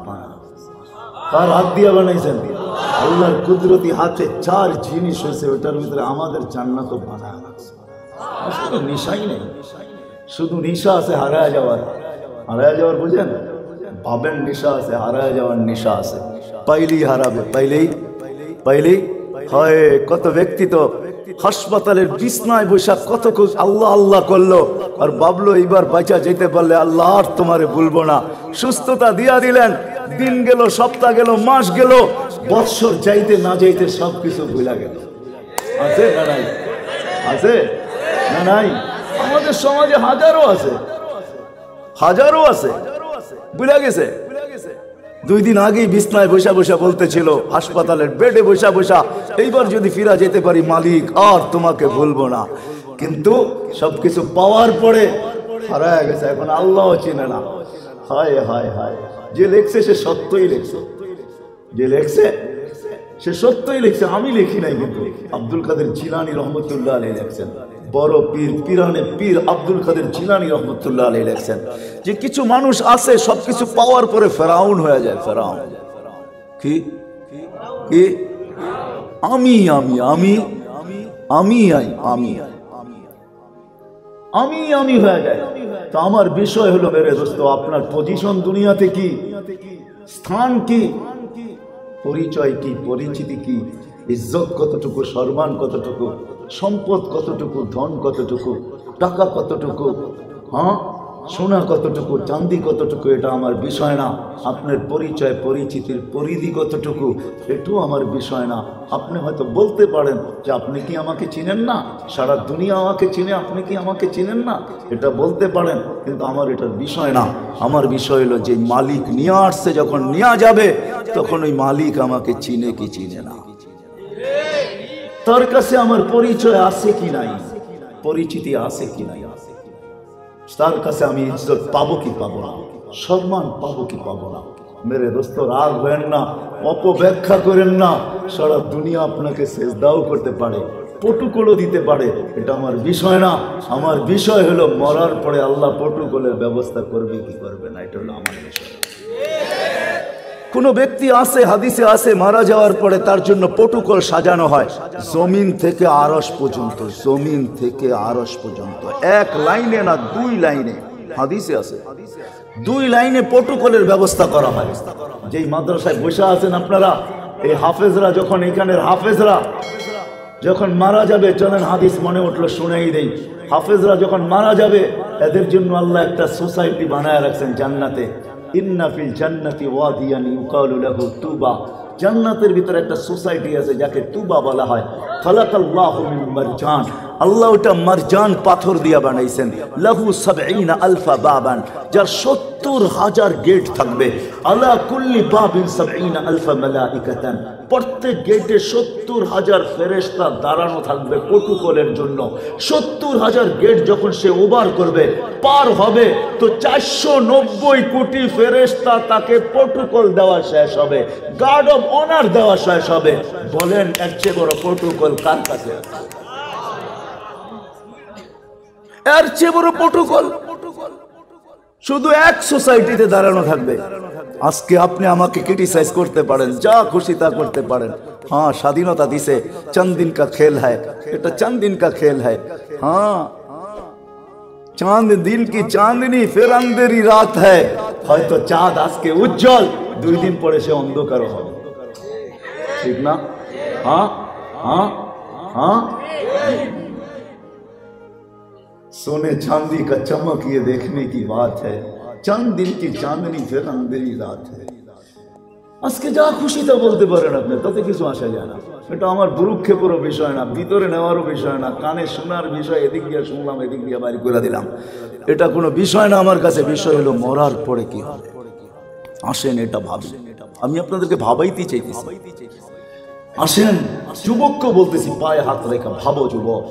তার হাত দিয়ে বানাইছেন, আল্লাহর কুদরতি হাতে চার জিনিস হয়েছে, ওটার ভিতরে আমাদের জান্নাত বানায় রাখছে। আসলে নিশাই নেই, শুধু নিশা আছে হারায় যাওয়ার। হারায় যাওয়ার বুঝেন? ভাবেন নিশা আছে, হারায় যাওয়ার নিশা আছে। পাইলেই হারাবে, পাইলেই হয়। কত ব্যক্তি তো হাসপাতালের বিছনায় বৈশাখ কত আল্লাহ আল্লাহ করলো, আর ভাবলো এইবার বাঁচা যেতে পারলে আল্লাহ আর তোমারে ভুলবো না। সুস্থতা দিয়া দিলেন, দিন গেল, সপ্তাহ গেল, মাস গেল, বৎসর যাইতে না যাইতে সবকিছু ভুলা গেল। আছে না নাই? আছে না নাই? আমাদের সমাজে হাজারো আছে, হাজারো আছে, ভুলা গেছে। 2 দিন আগেই বিছনায় বসা বসা বলতেছিল, হাসপাতালের বেডে বসা বসা, এইবার যদি ফিরা যেতে পারি মালিক আর তোমাকে ভুলবো না। কিন্তু সবকিছু পাওয়ার পরে হারায় গেছে, এখন আল্লাহও চিনে না। হায় হায় হায়, যে লেখছে সে সত্যই লেখছে, যে লেখছে সে সত্যই লেখছে, আমি লিখি নাই। কিন্তু আব্দুল কাদের জিলানী রহমতুল্লাহ আলাইহি লেখছেন, বড় পীর, পীরানে পীর আব্দুল কাদের জিলানী রহমতুল্লাহ আলাইহি লেখছেন যে কিছু মানুষ আছে সবকিছু পাওয়ার পরে ফেরাউন হয়ে যায়। ফেরাউন কি কি? আমি আমি আমি আমি আমি আমি আমি হয়ে যায়। তো আমার বিষয় হলো মেরে দোস্ত, আপনার পজিশন দুনিয়াতে কি, স্থান কি, পরিচয় কি, পরিচিতি কি, ইজ্জত কতটুকু, সম্মান কতটুকু, সম্পদ কতটুকু, ধন কতটুকু, টাকা কতটুকু, হ্যাঁ সোনা কতটুকু, চাঁদি কতটুকু, এটা আমার বিষয় না। আপনার পরিচয় পরিচিতির পরিধি কতটুকু, এটাও আমার বিষয় না। আপনি হয়তো বলতে পারেন যে আপনি কি আমাকে চিনেন না, সারা দুনিয়া আমাকে চিনে, আপনি কি আমাকে চিনেন না, এটা বলতে পারেন, কিন্তু আমার এটার বিষয় না। আমার বিষয় হলো যে মালিক নিয়ে আসছে, যখন নিয়ে যাবে তখন ওই মালিক আমাকে চিনে কি চিনে না, তার কাছে আমার পরিচয় আছে কি নাই, পরিচিতি আছে কি নাই, তার কাছে আমি ইজ্জত পাবো কি পাবো না, সম্মান পাবো কি পাবো না। মেরে দোস্ত রাগ হবেন না, অপব্যাখ্যা করেন না। সারা দুনিয়া আপনাকে সেজদাও করতে পারে, পটুকলও দিতে পারে, এটা আমার বিষয় না। আমার বিষয় হলো মরার পরে আল্লাহ পটুকলের ব্যবস্থা করবে কি করবে না, এটা হলো আমার বিষয়। কোনো ব্যক্তি আসে, হাদিসে আসে, মারা যাওয়ার পরে তার জন্য প্রটোকল সাজানো হয় জমিন থেকে আরশ পর্যন্ত, জমিন থেকে আরশ পর্যন্ত, এক লাইনে না, দুই লাইনে, হাদিসে আছে 2 লাইনে প্রটোকলের ব্যবস্থা করা হয়। যেই মাদ্রাসায় বসে আছেন আপনারা, এই হাফেজরা যখন, এখানের হাফেজরা যখন মারা যাবে, চলেন হাদিস মনে উঠলো শুনেই দেই, হাফেজরা যখন মারা যাবে এদের জন্য আল্লাহ একটা সোসাইটি বানায় রাখছেন জান্নাতে। ইন্না ফিল জান্নাতি ওয়াদিয়ান ইউকালু লাহু তুবা, জান্নাতের ভিতরে একটা সোসাইটি আছে যাকে তুবা বলা হয়। খালাকাল্লাহু মিন মারজান, আল্লাহ ওটা মারজান পাথর দিয়া বানাইছেন। লাহু ৭০ আলফা বাবান, যার ৭০,০০০ গেট থাকবে। আলা কুল্লি বাবিন ৭০ আলফা মালাইকাতান, প্রত্যেক গেটে ৭০,০০০ ফেরেশতা দাঁড়ানো থাকবে প্রটোকলের জন্য। ৭০,০০০ গেট যখন সে ওভার করবে, পার হবে, তো ৪৯০ কোটি ফেরেশতা তাকে প্রটোকল দেওয়া শেষ হবে, গার্ড অফ অনার দেওয়া শেষ হবে। বলেন এর চেয়ে বড় প্রটোকল কার কাছে আছে? এর চেয়ে বড় প্রটোকল শুধু এক সোসাইটিতে দাঁড়ানো থাকবে। আজকে আপনি আমাকে ক্রিটিসাইজ করতে পারেন, যা খুশি তা করতে পারেন। হ্যাঁ, স্বাধীনতা দিছে, চন্দ দিন কা খেল হ্যায়, এটা চন্দ দিন কা খেল হ্যায়। হ্যাঁ, চাঁদ দিন কি চাঁদনি ফের अंधेरी রাত হ্যায়। হয়তো চাঁদ আজকে উজ্জ্বল, 2 দিন পরে সে অন্ধকার হবে, ঠিক না? हाँ हाँ हाँ, सोने चांदी का चमक ये देखने की बात है, चंद दिन की चांदनी फिर अंधेरी रात है। আজকে যা খুশি তা বলতে পারেন আপনি, তাতে কিছু আসা যায় না। এটা আমার ভ্রুক্ষেপেরও বিষয় না, ভিতরে নেওয়ারও বিষয় না, কানে শোনার বিষয়, এদিক দিয়ে শুনলাম এদিক দিয়ে বাড়ি করে দিলাম, এটা কোনো বিষয় না আমার কাছে। বিষয় হলো মরার পরে কি হবে। আসেন এটা ভাবি, আমি আপনাদেরকে ভাবাইতে চাইতেছি। আসেন, যুবককে বলতেছি, পায়ে হাত রেখা ভাবো যুবক,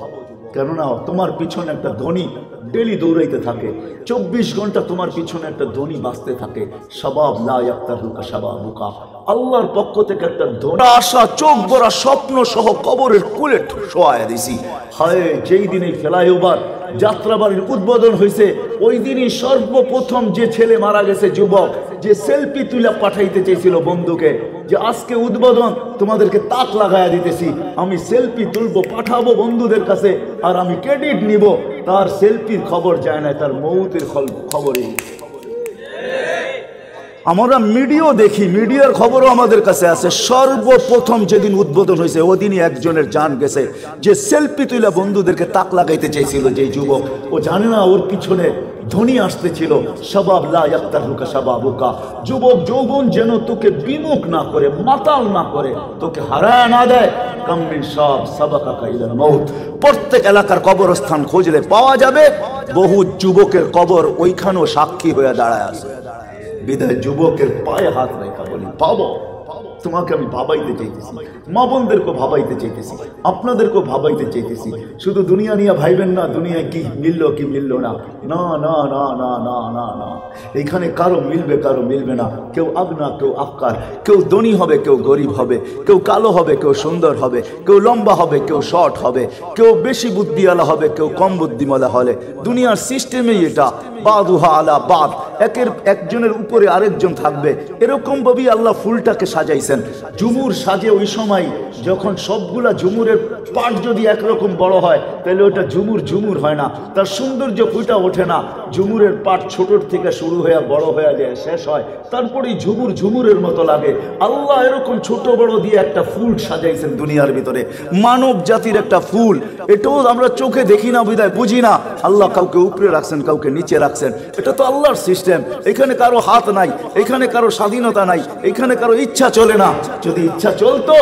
কেননা তোমার পিছনে একটা ধনী ডেলি দৌড়াইতে থাকে, 24 ঘন্টা তোমার পিছনে একটা ধনী বাঁচতে থাকে। শাবাব লা ইয়াক্তারুকা শাবাবুকা, আল্লাহর পক্ষ থেকে একটা ধনী আশা, চোখ ভরা স্বপ্ন সহ কবরের কুলে শোয়ায় দিছি। হায়, যেই দিন এই ফ্লাইওভার যাত্রাবাড়ির উদ্বোধন হয়েছে, ওই দিনই সর্বপ্রথম যে ছেলে মারা গেছে, যুবক, যে সেলফি তুলে পাঠাইতে চেয়েছিল বন্ধুকে, যে আজকে উদ্বোধন, তোমাদেরকে তাক লাগায়া দিতেছি, আমি সেলফি তুলবো, পাঠাবো বন্ধুদের কাছে, আর আমি ক্রেডিট নিব। তার সেলফির খবর যায় না, তার মৌতের খবরই। আমরা মিডিয়া দেখি, মিডিয়ার খবরও আমাদের কাছে আছে। সর্বপ্রথম যেদিন উদ্বোধন হয়েছে, ওদিনই একজনের জান গেছে, যে সেলফি তুলে বন্ধুদেরকে তাক লাগাইতে চেয়েছিল যে যুবক। ও জানে না ওর পিছনে ধনী আসতেছিল। শাবাব লা ইয়াক্তারুকা শাবাবুকা, যুবক যৌবন যেন তোকে বিমুখ না করে, মাতাল না করে, তোকে হারায় না দেয়। কাম মিন শাব সাবাকাকা ইলাল মউত, প্রত্যেক এলাকার কবরস্থান খুঁজলে পাওয়া যাবে, বহু যুবকের কবর ওইখানেও সাক্ষী হয়ে দাঁড়ায় আছে। বিদায় যুবকের পায়ে হাত রেখা বলি, পাবো। তোমাকে আমি ভাবাইতে চাইতেছি, মা বোনদেরকে ভাবাইতে চাইতেছি, আপনাদেরকেও ভাবাইতে চাইতেছি। শুধু দুনিয়া নিয়ে ভাইবেন না, দুনিয়ায় কি মিললো কি মিললো না, না না না না না না না, এখানে কারো মিলবে কারো মিলবে না। কেউ আগনা, কেউ আক্কার, কেউ ধনী হবে, কেউ গরিব হবে, কেউ কালো হবে, কেউ সুন্দর হবে, কেউ লম্বা হবে, কেউ শর্ট হবে, কেউ বেশি বুদ্ধিওয়ালা হবে, কেউ কম বুদ্ধিওয়ালা হবে। দুনিয়ার সিস্টেমেই এটা, বাদুহা আলা বাদ, একজনের উপরে আরেকজন থাকবে। এরকম ভাবেই আল্লাহ ফুলটাকে সাজাইছেন। ঝুমুর সাজে ওই সময় যখন সবগুলা ঝুমুরের পাট যদি একরকম বড় হয়, তাহলে ওটা ঝুমুর ঝুমুর হয় না, তার সৌন্দর্য ফুটা ওঠে না। ঝুমুরের পাট ছোটর থেকে শুরু হয়ে বড় হয়ে যায়, শেষ হয়, তারপরেই ঝুমুর ঝুমুরের মতো লাগে। আল্লাহ এরকম ছোট বড় দিয়ে একটা ফুল সাজাইছেন দুনিয়ার ভিতরে, মানব জাতির একটা ফুল। এটাও আমরা চোখে দেখি না, বিদায় বুঝি না। আল্লাহ কাউকে উপরে রাখছেন, কাউকে নিচে রাখছেন, এটা তো আল্লাহর সিস্টেম। এখানে কারো হাত নাই, এখানে কারো স্বাধীনতা নাই, এখানে কারো ইচ্ছা চলে না। যদি ইচ্ছা চলতো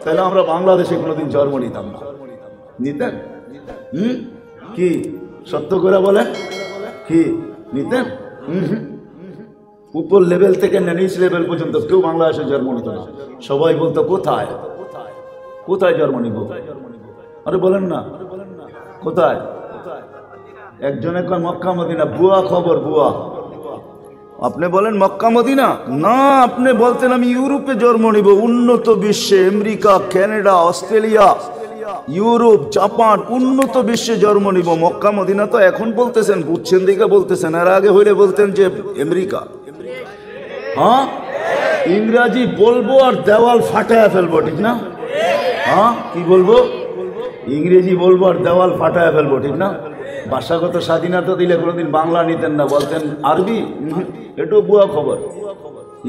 তাহলে আমরা বাংলাদেশে কোনোদিন জন্ম নিতাম না। নিতেন? কি সত্য করে বলেন, কি নিতেন? উপর লেভেল থেকে নিচ লেভেল পর্যন্ত কেউ বাংলাদেশে জন্ম নিত না। সবাই বলতো কোথায় কোথায় জন্ম নিব। আরে বলেন না কোথায়? একজনে কয় মক্কা মদিনা, বুয়া খবর, বুয়া। আপনি বলেন মক্কা মদিনা না, আপনি বলতেন আমি ইউরোপে জন্ম নিব, উন্নত বিশ্বে, America, Canada, Australia, Europe, Japan, উন্নত বিশ্বে জন্ম নিব। মক্কা মদিনা তো এখন বলতেছেন, বুঝছেন দিকে বলতেছেন, আর আগে হইলে বলতেন যে আমেরিকা। হ্যাঁ, ইংরাজি বলবো আর দেওয়াল ফাটায় ফেলবো, ঠিক না? হ্যাঁ, কি বলবো? ইংরেজি বলবো আর দেওয়াল ফাটায় ফেলবো, ঠিক না? ভাষাগত স্বাধীনতা দিলে কোনোদিন বাংলা নিতেন না, বলতেন আরবি। এটাও বুয়া খবর।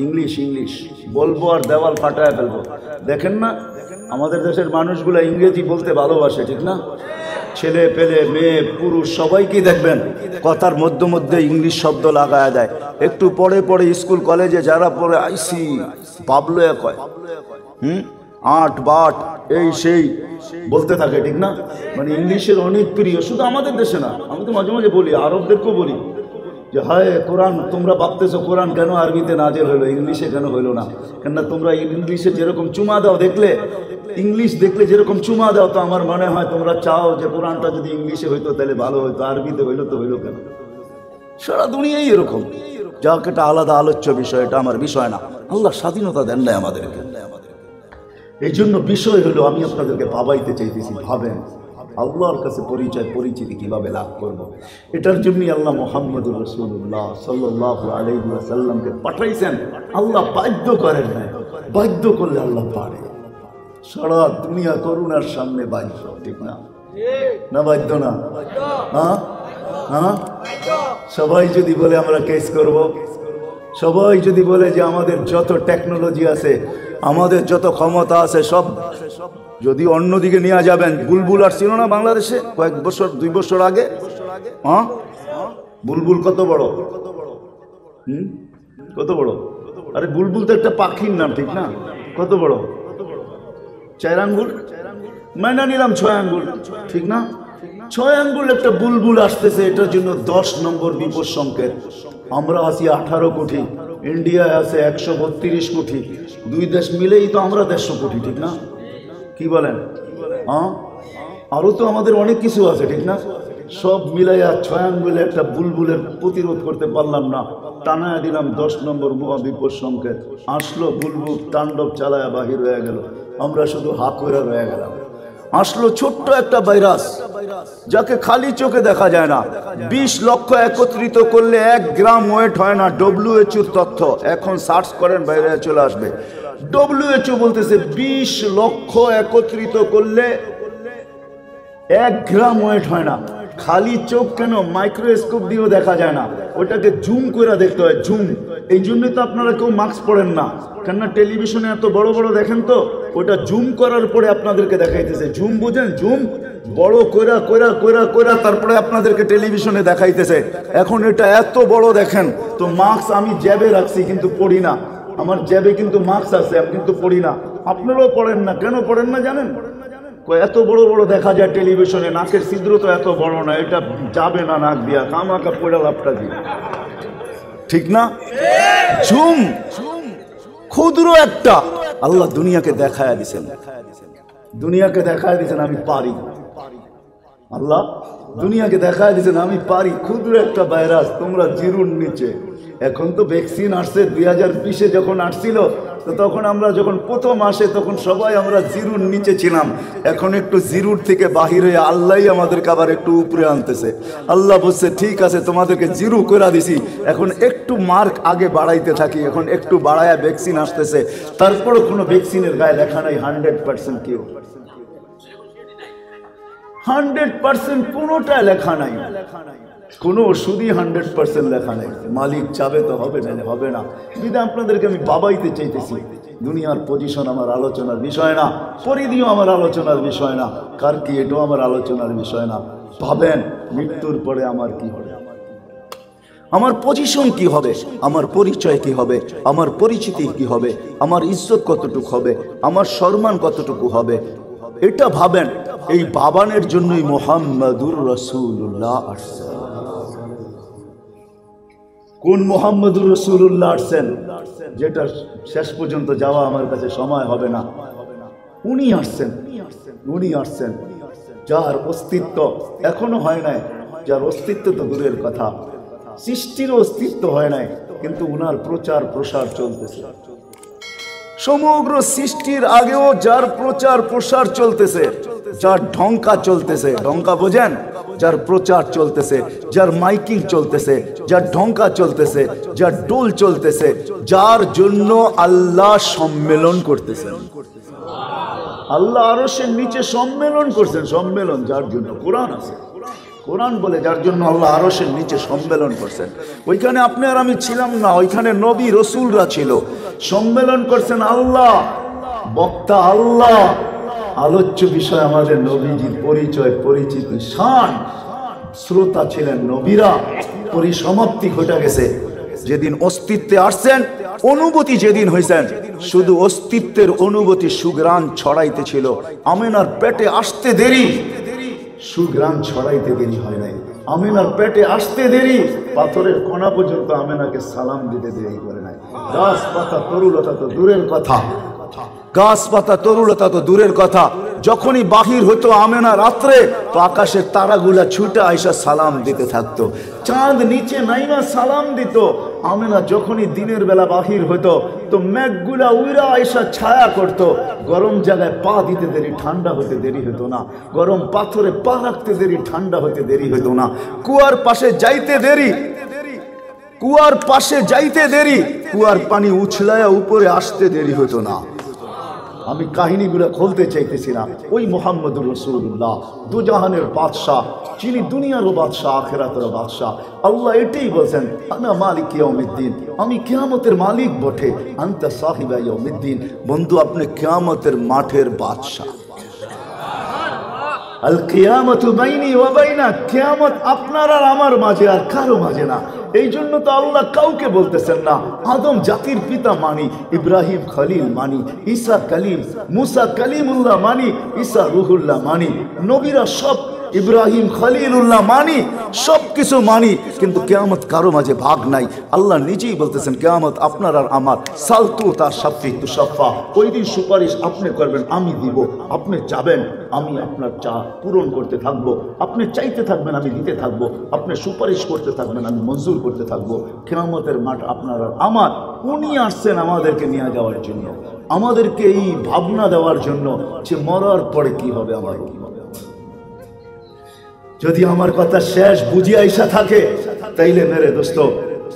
ইংলিশ ইংলিশ বলবো আর দেওয়াল ফাটায় ফেলবো। দেখেন না আমাদের দেশের মানুষগুলো ইংরেজি বলতে ভালোবাসে, ঠিক না? ছেলে পেলে মেয়ে পুরুষ সবাইকেই দেখবেন কথার মধ্যে মধ্যে ইংলিশ শব্দ লাগায় দেয়। একটু পরে পরে স্কুল কলেজে যারা পড়ে আইসি পাবলো কয়, আট বাট এই সেই বলতে থাকে, ঠিক না? মানে ইংলিশের অনেক প্রিয়, শুধু আমাদের দেশে না। আমি তো মাঝে মাঝে বলি, আরবদেরকেও বলি যে হায় কোরআন, তোমরা ভাবতেছো কোরআন কেন আরবিতে নাজেল হলো, ইংলিশে কেন হইলো না? কেননা তোমরা ইংলিশে যেরকম চুমা দাও দেখলে, ইংলিশ দেখলে যেরকম চুমা দাও, তো আমার মনে হয় তোমরা চাও যে কোরআনটা যদি ইংলিশে হইতো তাহলে ভালো হইতো, আরবিতে হইলো তো হইলো কেন? সারা দুনিয়াই এরকম। যাক, এটা আলাদা আলোচ্য বিষয়, এটা আমার বিষয় না। আল্লাহ স্বাধীনতা দেন নাই আমাদেরকে। এই জন্য বিষয় হলো আমি আপনাদেরকে ভাবাইতে চাইতেছি, ভাবেন আল্লাহর কাছে পরিচয় পরিচিতি কিভাবে লাভ করব। এটার জন্যই আল্লাহ মুহাম্মদুর রাসূলুল্লাহ সাল্লাল্লাহু আলাইহি ওয়াসাল্লামকে পাঠাইছেন। আল্লাহ বাধ্য করেন না, বাধ্য করলে আল্লাহ পারে। সারা দুনিয়া করুণার সামনে বাধ্য, ঠিক না? না বাধ্য না? হ্যাঁ হ্যাঁ, সবাই যদি বলে আমরা কেস করব, সবাই যদি বলে যে আমাদের যত টেকনোলজি আছে, আমাদের যত ক্ষমতা আছে, সব যদি অন্যদিকে নিয়ে যাবেন। বুলবুল আর ছিল না বাংলাদেশে কয়েক বছর, 2 বছর আগে? হ্যাঁ, বুলবুল কত বড়, কত বড়? আরে বুলবুল তো একটা পাখির নাম, ঠিক না? কত বড়? 4 আঙ্গুল, মাইনা নিলাম 6 আঙ্গুল, ঠিক না? 6 আঙ্গুল একটা বুলবুল আসতেছে, এটার জন্য 10 নম্বর বিপদ সংকেত। আমরা আছি 18 কোটি, ইন্ডিয়ায় আছে 132 কোটি, 2 দেশ মিলেই তো আমরা 150 কোটি, ঠিক না? কি বলেন? হ্যাঁ, আরো তো আমাদের অনেক কিছু আছে, ঠিক না? সব মিলাইয়া 6 আঙ্গুলে একটা বুলবুলের প্রতিরোধ করতে পারলাম না, টানায় দিলাম 10 নম্বর মহাবিপদ সংকেত। আসলো বুলবুল, তাণ্ডব চালায়া বাহির হয়ে গেল, আমরা শুধু হা করে রয়ে গেলাম। আসলো ছোট্ট একটা ভাইরাস, যাকে খালি চোখে দেখা যায় না। 20 লক্ষ একত্রিত করলে 1 গ্রাম ওয়েট হয় না, WHO তথ্য। এখন সার্চ করেন, বাইরে চলে আসবে। WHO বলতেছে 20 লক্ষ একত্রিত করলে 1 গ্রাম ওয়েট হয় না। খালি চোখ কেন, মাইক্রোস্কোপ দিয়েও দেখা যায় না, ওটাকে জুম করে দেখতে হয়, জুম। এই জন্যই তো আপনারা কেউ মাস্ক পরেন না, কেননা টেলিভিশনে এত বড় বড় দেখেন, তো ওটা জুম করার পরে আপনাদেরকে দেখাইতেছে। জুম বুঝেন? জুম বড় কইরা কইরা কইরা কইরা তারপরে আপনাদেরকে টেলিভিশনে দেখাইতেছে। এখন এটা এত বড় দেখেন, তো মাস্ক আমি জ্যাবে রাখছি কিন্তু পড়ি না, আমার জ্যাবে কিন্তু মাস্ক আছে, আমি কিন্তু পড়ি না। আপনারাও পড়েন না, কেন পড়েন না জানেন? এত বড় বড় দেখা যায় টেলিভিশনে, নাকের ছিদ্র তো এত বড় না, এটা যাবে না নাক দিয়া, কামাকা পড়া লাভটা দিয়ে, ঠিক না? ঝুম ক্ষুদ্র একটা আল্লাহ দুনিয়াকে দেখায় দিছেন, দুনিয়াকে দেখায় দিছেন আমি পারি। আল্লাহ দুনিয়াকে দেখায় দিছেন আমি পারি। ক্ষুদ্র একটা ভাইরাস, তোমরা জিরুর নিচে। এখন তো ভ্যাকসিন আসছে, 2020-এ যখন আসছিল, তো তখন আমরা যখন প্রথম আসে তখন সবাই আমরা জিরুর নিচে ছিলাম। এখন একটু জিরুর থেকে বাহির হয়ে আল্লাহই আমাদেরকে আবার একটু উপরে আনতেছে। আল্লাহ বলছে ঠিক আছে, তোমাদেরকে জিরু করে দিছি, এখন একটু মার্ক আগে বাড়াইতে থাকি। এখন একটু বাড়ায়া ভ্যাকসিন আসতেছে, তারপরও কোনো ভ্যাকসিনের গায়ে লেখা নাই 100% কেউ, 100% কোনোটা লেখা নাই, কোনো ওষুধই 100% লেখা নেই। মালিক চাবে তো হবে, না হবে না। যদি আপনাদেরকে আমি বাবাইতে চাইতেছি, দুনিয়ার পজিশন আমার আলোচনার বিষয় না, পরিধিও আমার আলোচনার বিষয় না, কার কি এটাও আমার আলোচনার বিষয় না। ভাবেন মৃত্যুর পরে আমার কি হবে, আমার পজিশন কি হবে, আমার পরিচয় কি হবে, আমার পরিচিতি কি হবে, আমার ইজ্জত কতটুকু হবে, আমার সম্মান কতটুকু হবে, এটা ভাবেন। এই ভাবানের জন্যই মুহাম্মাদুর রাসূলুল্লাহ আসছেন। কোন মুহাম্মাদুর রাসূলুল্লাহ আসছেন, যেটা শেষ পর্যন্ত যাওয়া আমার কাছে সময় হবে না। উনি আসছেন, উনি আসছেন যার অস্তিত্ব এখনো হয় নাই, যার অস্তিত্ব তো দূরের কথা, সৃষ্টির অস্তিত্ব হয় নাই, কিন্তু উনার প্রচার প্রসার চলতেছে। সমগ্র সৃষ্টির আগেও যার প্রচার প্রসার চলতেছে, যার ঢঙ্কা চলতেছে, ঢঙ্কা বোঝেন, যার প্রচার চলতেছে, যার মাইকিং চলতেছে, যার ঢঙ্কা চলতেছে, যার ডোল চলতেছে, যার জন্য আল্লাহ সম্মেলন করতেছেন। আল্লাহ আরশের নিচে সম্মেলন করছেন, সম্মেলন যার জন্য কোরআন আছে, কোরআন বলে যার জন্য আল্লাহ আরশের নিচে সম্মেলন করছেন। ওইখানে আপনি আর আমি ছিলাম না, ওইখানে নবী রসুলরা ছিল, সম্মেলন করছেন আল্লাহ, বক্তা আল্লাহ, আলোচ্য বিষয় আমাদের নবীজির পরিচয়, পরিচিতি, শান, শ্রোতা ছিলেন নবীরা। পরিসমাপ্তি ঘটে গেছে, যেদিন অস্তিত্বে আসছেন, অনুভূতি যেদিন হয়েছেন, শুধু অস্তিত্বের অনুভূতি সুগ্রাণ ছড়াইতে ছিল। আমেনার পেটে আসতে দেরি, সুগ্রাণ ছড়াইতে দেরি হয় নাই। আমেনার পেটে আসতে দেরি, পাথরের কণা পর্যন্ত আমেনাকে সালাম দিতে দেরি করে নাই। গাছ পাতা তরুলতা তো দূরের কথা, গাছ পাতা তরুলতা তো দূরের কথা, যখনই বাহির হতো আমেনা রাত্রে, তো আকাশের তারাগুলা ছুটে আইসা সালাম দিতে থাকতো। চাঁদ নিচে নাইমা সালাম দিত। আমেনা যখনই দিনের বেলা বাহির হতো, তো মেঘগুলা উইরা আইসা ছায়া করত। গরম জায়গায় পা দিতে দেরি, ঠান্ডা হতে দেরি হতো না। গরম পাথরে পা রাখতে দেরি, ঠান্ডা হতে দেরি হতো না। কুয়ার পাশে যাইতে দেরি, কুয়ার পাশে যাইতে দেরি, কুয়ার পানি উছলায়া উপরে আসতে দেরি হতো না। আমি কাহিনীগুলো খুলতে চাইতেছি না। ওই মুহাম্মদুর রাসূলুল্লাহ, দুজাহানের বাদশাহ, যিনি দুনিয়ারও বাদশাহ, আখিরাতেরও বাদশাহ। আল্লাহ এটাই বলছেন, আনা মালিক ইয়াউমিদ্দিন, আমি কিয়ামতের মালিক বটে। আনতা সাহিবা ইয়াউমিদ্দিন, বন্ধু আপনি কিয়ামতের মাঠের বাদশাহ। আল কিয়ামতু বাইনি ওয়া বাইনা, কিয়ামত আপনার আর আমার মাঝে, আর কারো মাঝে না। এই জন্য তো আল্লাহ কাউকে বলতেছেন না আদম জাতির পিতা মানি, ইব্রাহিম খলিল মানি, ঈসা কালিম, মুসা কালিমুল্লাহ মানি, ঈসা রুহুল্লাহ মানি। নবীরা সব ইব্রাহিম খলিলুল্লাহ মানি, সব কিছু মানি, কিন্তু কিয়ামত কারো মাঝে ভাগ নাই। আল্লাহ নিজেই বলতেছেন কিয়ামত আপনার আর আমার। সালতু তার শাফি তু শাফা, ওই দিন সুপারিশ আপনি করবেন, আমি দিব। আপনি চাবেন, আমি আপনার চা পূরণ করতে থাকবো। আপনি চাইতে থাকবেন, আমি দিতে থাকবো। আপনি সুপারিশ করতে থাকবেন, আমি মঞ্জুর করতে থাকবো। কিয়ামতের মাঠ আপনার আর আমার। উনি আসছেন আমাদেরকে নিয়ে যাওয়ার জন্য, আমাদেরকে এই ভাবনা দেওয়ার জন্য যে মরার পরে কি হবে, আমার কি হবে। যদি আমার কথা শেষ বুঝি আইসা থাকে, তাইলে মেরে দোস্ত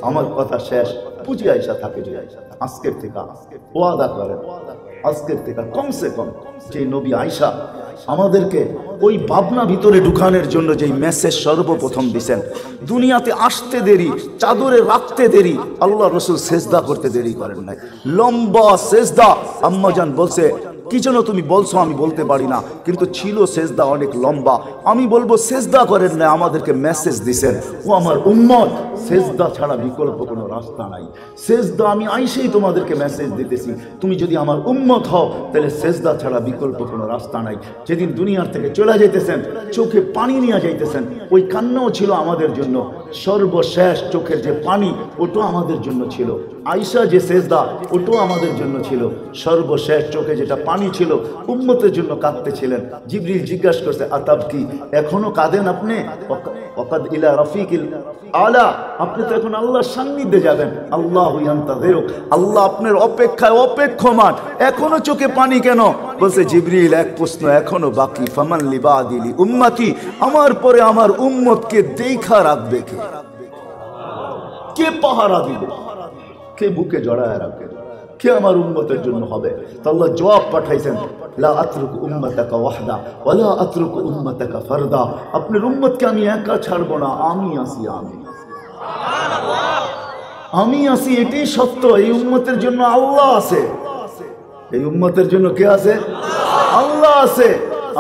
আমার কথা শেষ বুঝি আইসা থাকে, আজকের থেকে ওয়াদা করেন, আজকের থেকে কমসে কম যে নবী আইসা আমাদেরকে ওই ভাবনা ভিতরে ঢুকানোর জন্য যেই মেসেজ সর্বপ্রথম দিছেন, দুনিয়াতে আসতে দেরি, চাদরে রাখতে দেরি, আল্লাহ রসুল সেজদা করতে দেরি করেন নাই। লম্বা সেজদা, আম্মাজান বলছে কি যেন তুমি বলছো আমি বলতে পারি না, কিন্তু ছিল সেজদা অনেক লম্বা। আমি বলবো সেজদা করেন না, আমাদেরকে মেসেজ দিছেন, ও আমার উম্মত, সেজদা ছাড়া বিকল্প কোনো রাস্তা নাই। সেজদা আমি আইসেই তোমাদেরকে মেসেজ দিতেছি, তুমি যদি আমার উম্মত হও তাহলে সেজদা ছাড়া বিকল্প কোনো রাস্তা নাই। যেদিন দুনিয়ার থেকে চলে যাইতেছেন, চোখে পানি নিয়ে যাইতেছেন, ওই কান্নাও ছিল আমাদের জন্য। সর্বশেষ চোখের যে পানি, ওটাও আমাদের জন্য ছিল। আয়েশা যে সেজদা, ওটাও আমাদের জন্য ছিল। সর্বশেষ চোখে যেটা পানি ছিল, উম্মতের জন্য কাঁদতেছিলেন। জিবরিল জিজ্ঞাসা করছে, আতাব কি, এখনো কাঁদেন আপনি? ওয়াকাদ ইলা রাফিকিল আলা, আপনি তো এখন আল্লাহর সান্নিধ্যে যাবেন। আল্লাহু ইয়ান্তাযিরুক, আল্লাহ আপনার অপেক্ষায় অপেক্ষমান, এখনো চোখে পানি কেন? বলছে জিবরিল এক প্রশ্ন এখনো বাকি, ফামান লিবাদিলি উম্মতি, আমার পরে আমার উম্মতকে দেখা রাখবে কে? কে পাহারা দিবে? কে বুকে জড়ায় রাখবে? কে আমার উম্মতের জন্য হবে? তো আল্লাহ জবাব পাঠাইছেন, লা আতরুকু উম্মাতাকা ওয়াহদা ওয়া লা আতরুকু উম্মাতাকা ফারদা, আপনার উম্মতকে আমি একা ছাড়বো না, আমি আছি, আমি আছি, এটাই সত্য। এই উম্মতের জন্য আল্লাহ আছে, এই উম্মতের জন্য কে আছে? আল্লাহ আছে।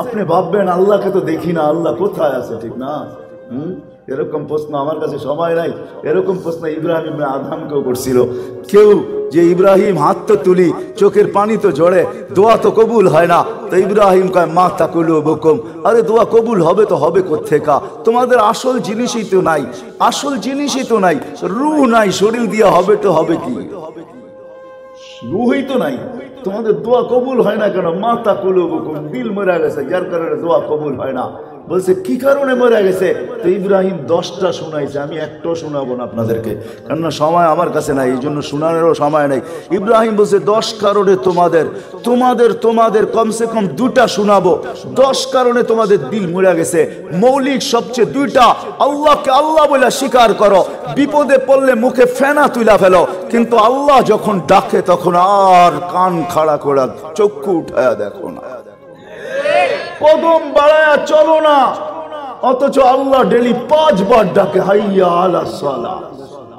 আপনি ভাববেন আল্লাহকে তো দেখি না, আল্লাহ কোথায় আছে, ঠিক না? এরকম প্রশ্ন আমার কাছে সময় নাই। এরকম প্রশ্ন ইব্রাহিম ইবনে আদহামকেও করছিল কেউ, যে ইব্রাহিম হাত তো তুলি, চোখের পানি তো ঝরে, দোয়া তো কবুল হয় না। তো ইব্রাহিম কয় মা তাকুলু বকুম, আরে দোয়া কবুল হবে তো হবে কোত্থেকা? তোমাদের আসল জিনিসই তো নাই, আসল জিনিসই তো নাই, রূহ নাই, শরীর দিয়া হবে তো হবে কি? রূহই তো নাই, তোমাদের দোয়া কবুল হয় না কেন? মা তাকুলু বকুম, দিল মরে গেছে, যার কারণে দোয়া কবুল হয় না। বলছে কি কারণে মরে গেছে? তো ইব্রাহিম 10টা শোনাইছে, আমি একটাও শোনাবো না আপনাদেরকে, কেননা সময় আমার কাছে নাই, এই জন্য শোনানোরও সময় নেই। ইব্রাহিম বলছে 10 কারণে তোমাদের কমসে কম 2টা শোনাবো। 10 কারণে তোমাদের দিল মরে গেছে। মৌলিক সবচেয়ে 2টা, আল্লাহকে আল্লাহ বলে স্বীকার করো, বিপদে পড়লে মুখে ফেনা তুলা ফেলো, কিন্তু আল্লাহ যখন ডাকে তখন আর কান খাড়া করে চক্ষু উঠায়া দেখো না, কদম বাড়ায়া চলো না। অথচ আল্লাহ ডেলি 5 বার ডাকে, হাইয়া আলা সালাহ।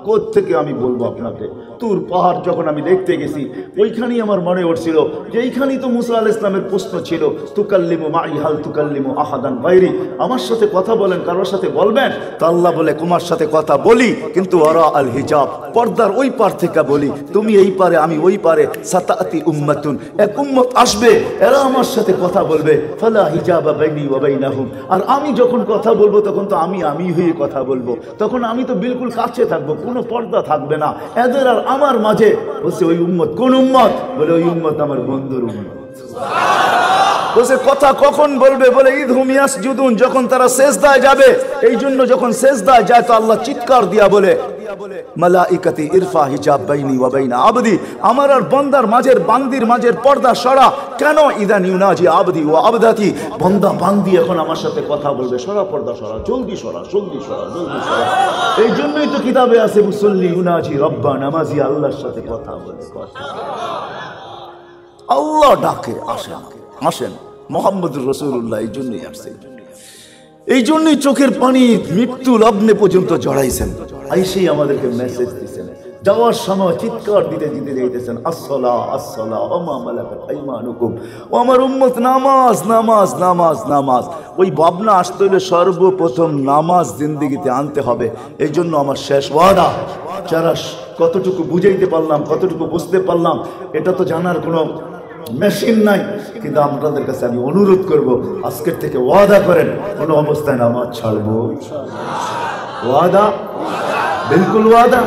কোত্থেকে আমি বলবো আপনাকে? তুর পাহাড় যখন আমি দেখতে গেছি, ওইখানেই আমার মনে উঠছিল যে এইখানেই তো মুসা আলাইহিস সালামের প্রশ্ন ছিল, তুকাল্লিমু মাই হাল তুকাল্লিমু আহাদান গায়রি, আমার সাথে কথা বলেন, কারোর সাথে বলবেন? তো আল্লাহ বলে তোমার সাথে কথা বলি, কিন্তু ওয়ারা আল হিজাব, পর্দার ওই পার থেকে বলি, তুমি এই পারে আমি ওই পারে। সাতাতি উম্মাতুন, এক উম্মত আসবে, এরা আমার সাথে কথা বলবে, ফালা হিজাবা বাইনি ওয়া বাইনাহুম, আর আমি যখন কথা বলবো তখন তো আমি হয়ে কথা বলবো, তখন আমি তো বিলকুল কাছে থাকবো, কোনো পর্দা থাকবে না এদের আর আমার মাঝে। বলছে ওই উম্মত কোন উম্মত? বলে ওই উম্মত আমার বন্ধুর উম্মত। বলছে কথা কখন বলবে? বলে ইদহুম ইয়াসজুদুন, যখন তারা সেজদায় যাবে। এই জন্য যখন সেজদায় যায় তো আল্লাহ চিৎকার দিয়া বলে, মালাইকাতি ইরফা হিজাব বাইনি ওয়া বাইনা আবদি, আমার আর বান্দার মাঝের, বান্দির মাঝের পর্দা সরা। কেন? ইদান ইউনাজি আবদি ওয়া আবদাতি, বান্দা বান্দি এখন আমার সাথে কথা বলবে, সরা পর্দা সরা, জলদি সরা, জলদি সরা, জলদি সরা। এই জন্যই তো কিতাবে আছে মুসল্লি ইউনাজি রব্বা, নামাজি আল্লাহর সাথে কথা বলে, কথা আল্লাহ ডাকে, আসেন মুহাম্মদুর রাসূলুল্লাহ। এই জন্যই আসছে, এই জন্যই চোখের পানি মৃত্যু লগ্নে পর্যন্ত জড়াইছেন, আইসেই আমাদেরকে মেসেজ দিচ্ছেন। যাওয়ার সময় চিৎকার দিতে দিতে যাইতেছেন, আসসালা আসসালা ওমা মালাকাত আইমানুকুম, ও আমার উম্মত নামাজ নামাজ নামাজ নামাজ। ওই ভাবনা আসতে হলে সর্বপ্রথম নামাজ জিন্দেগিতে আনতে হবে। এই জন্য আমার শেষ ওয়াদা, যারা কতটুকু বুঝাইতে পারলাম, কতটুকু বুঝতে পারলাম, এটা তো জানার কোনো মেশিন নাই, কিন্তু আপনাদের কাছে আমি অনুরোধ করব, আজকের থেকে ওয়াদা করেন কোনো অবস্থায় নামাজ ছাড়বো। ওয়াদা, বিলকুল ওয়াদা।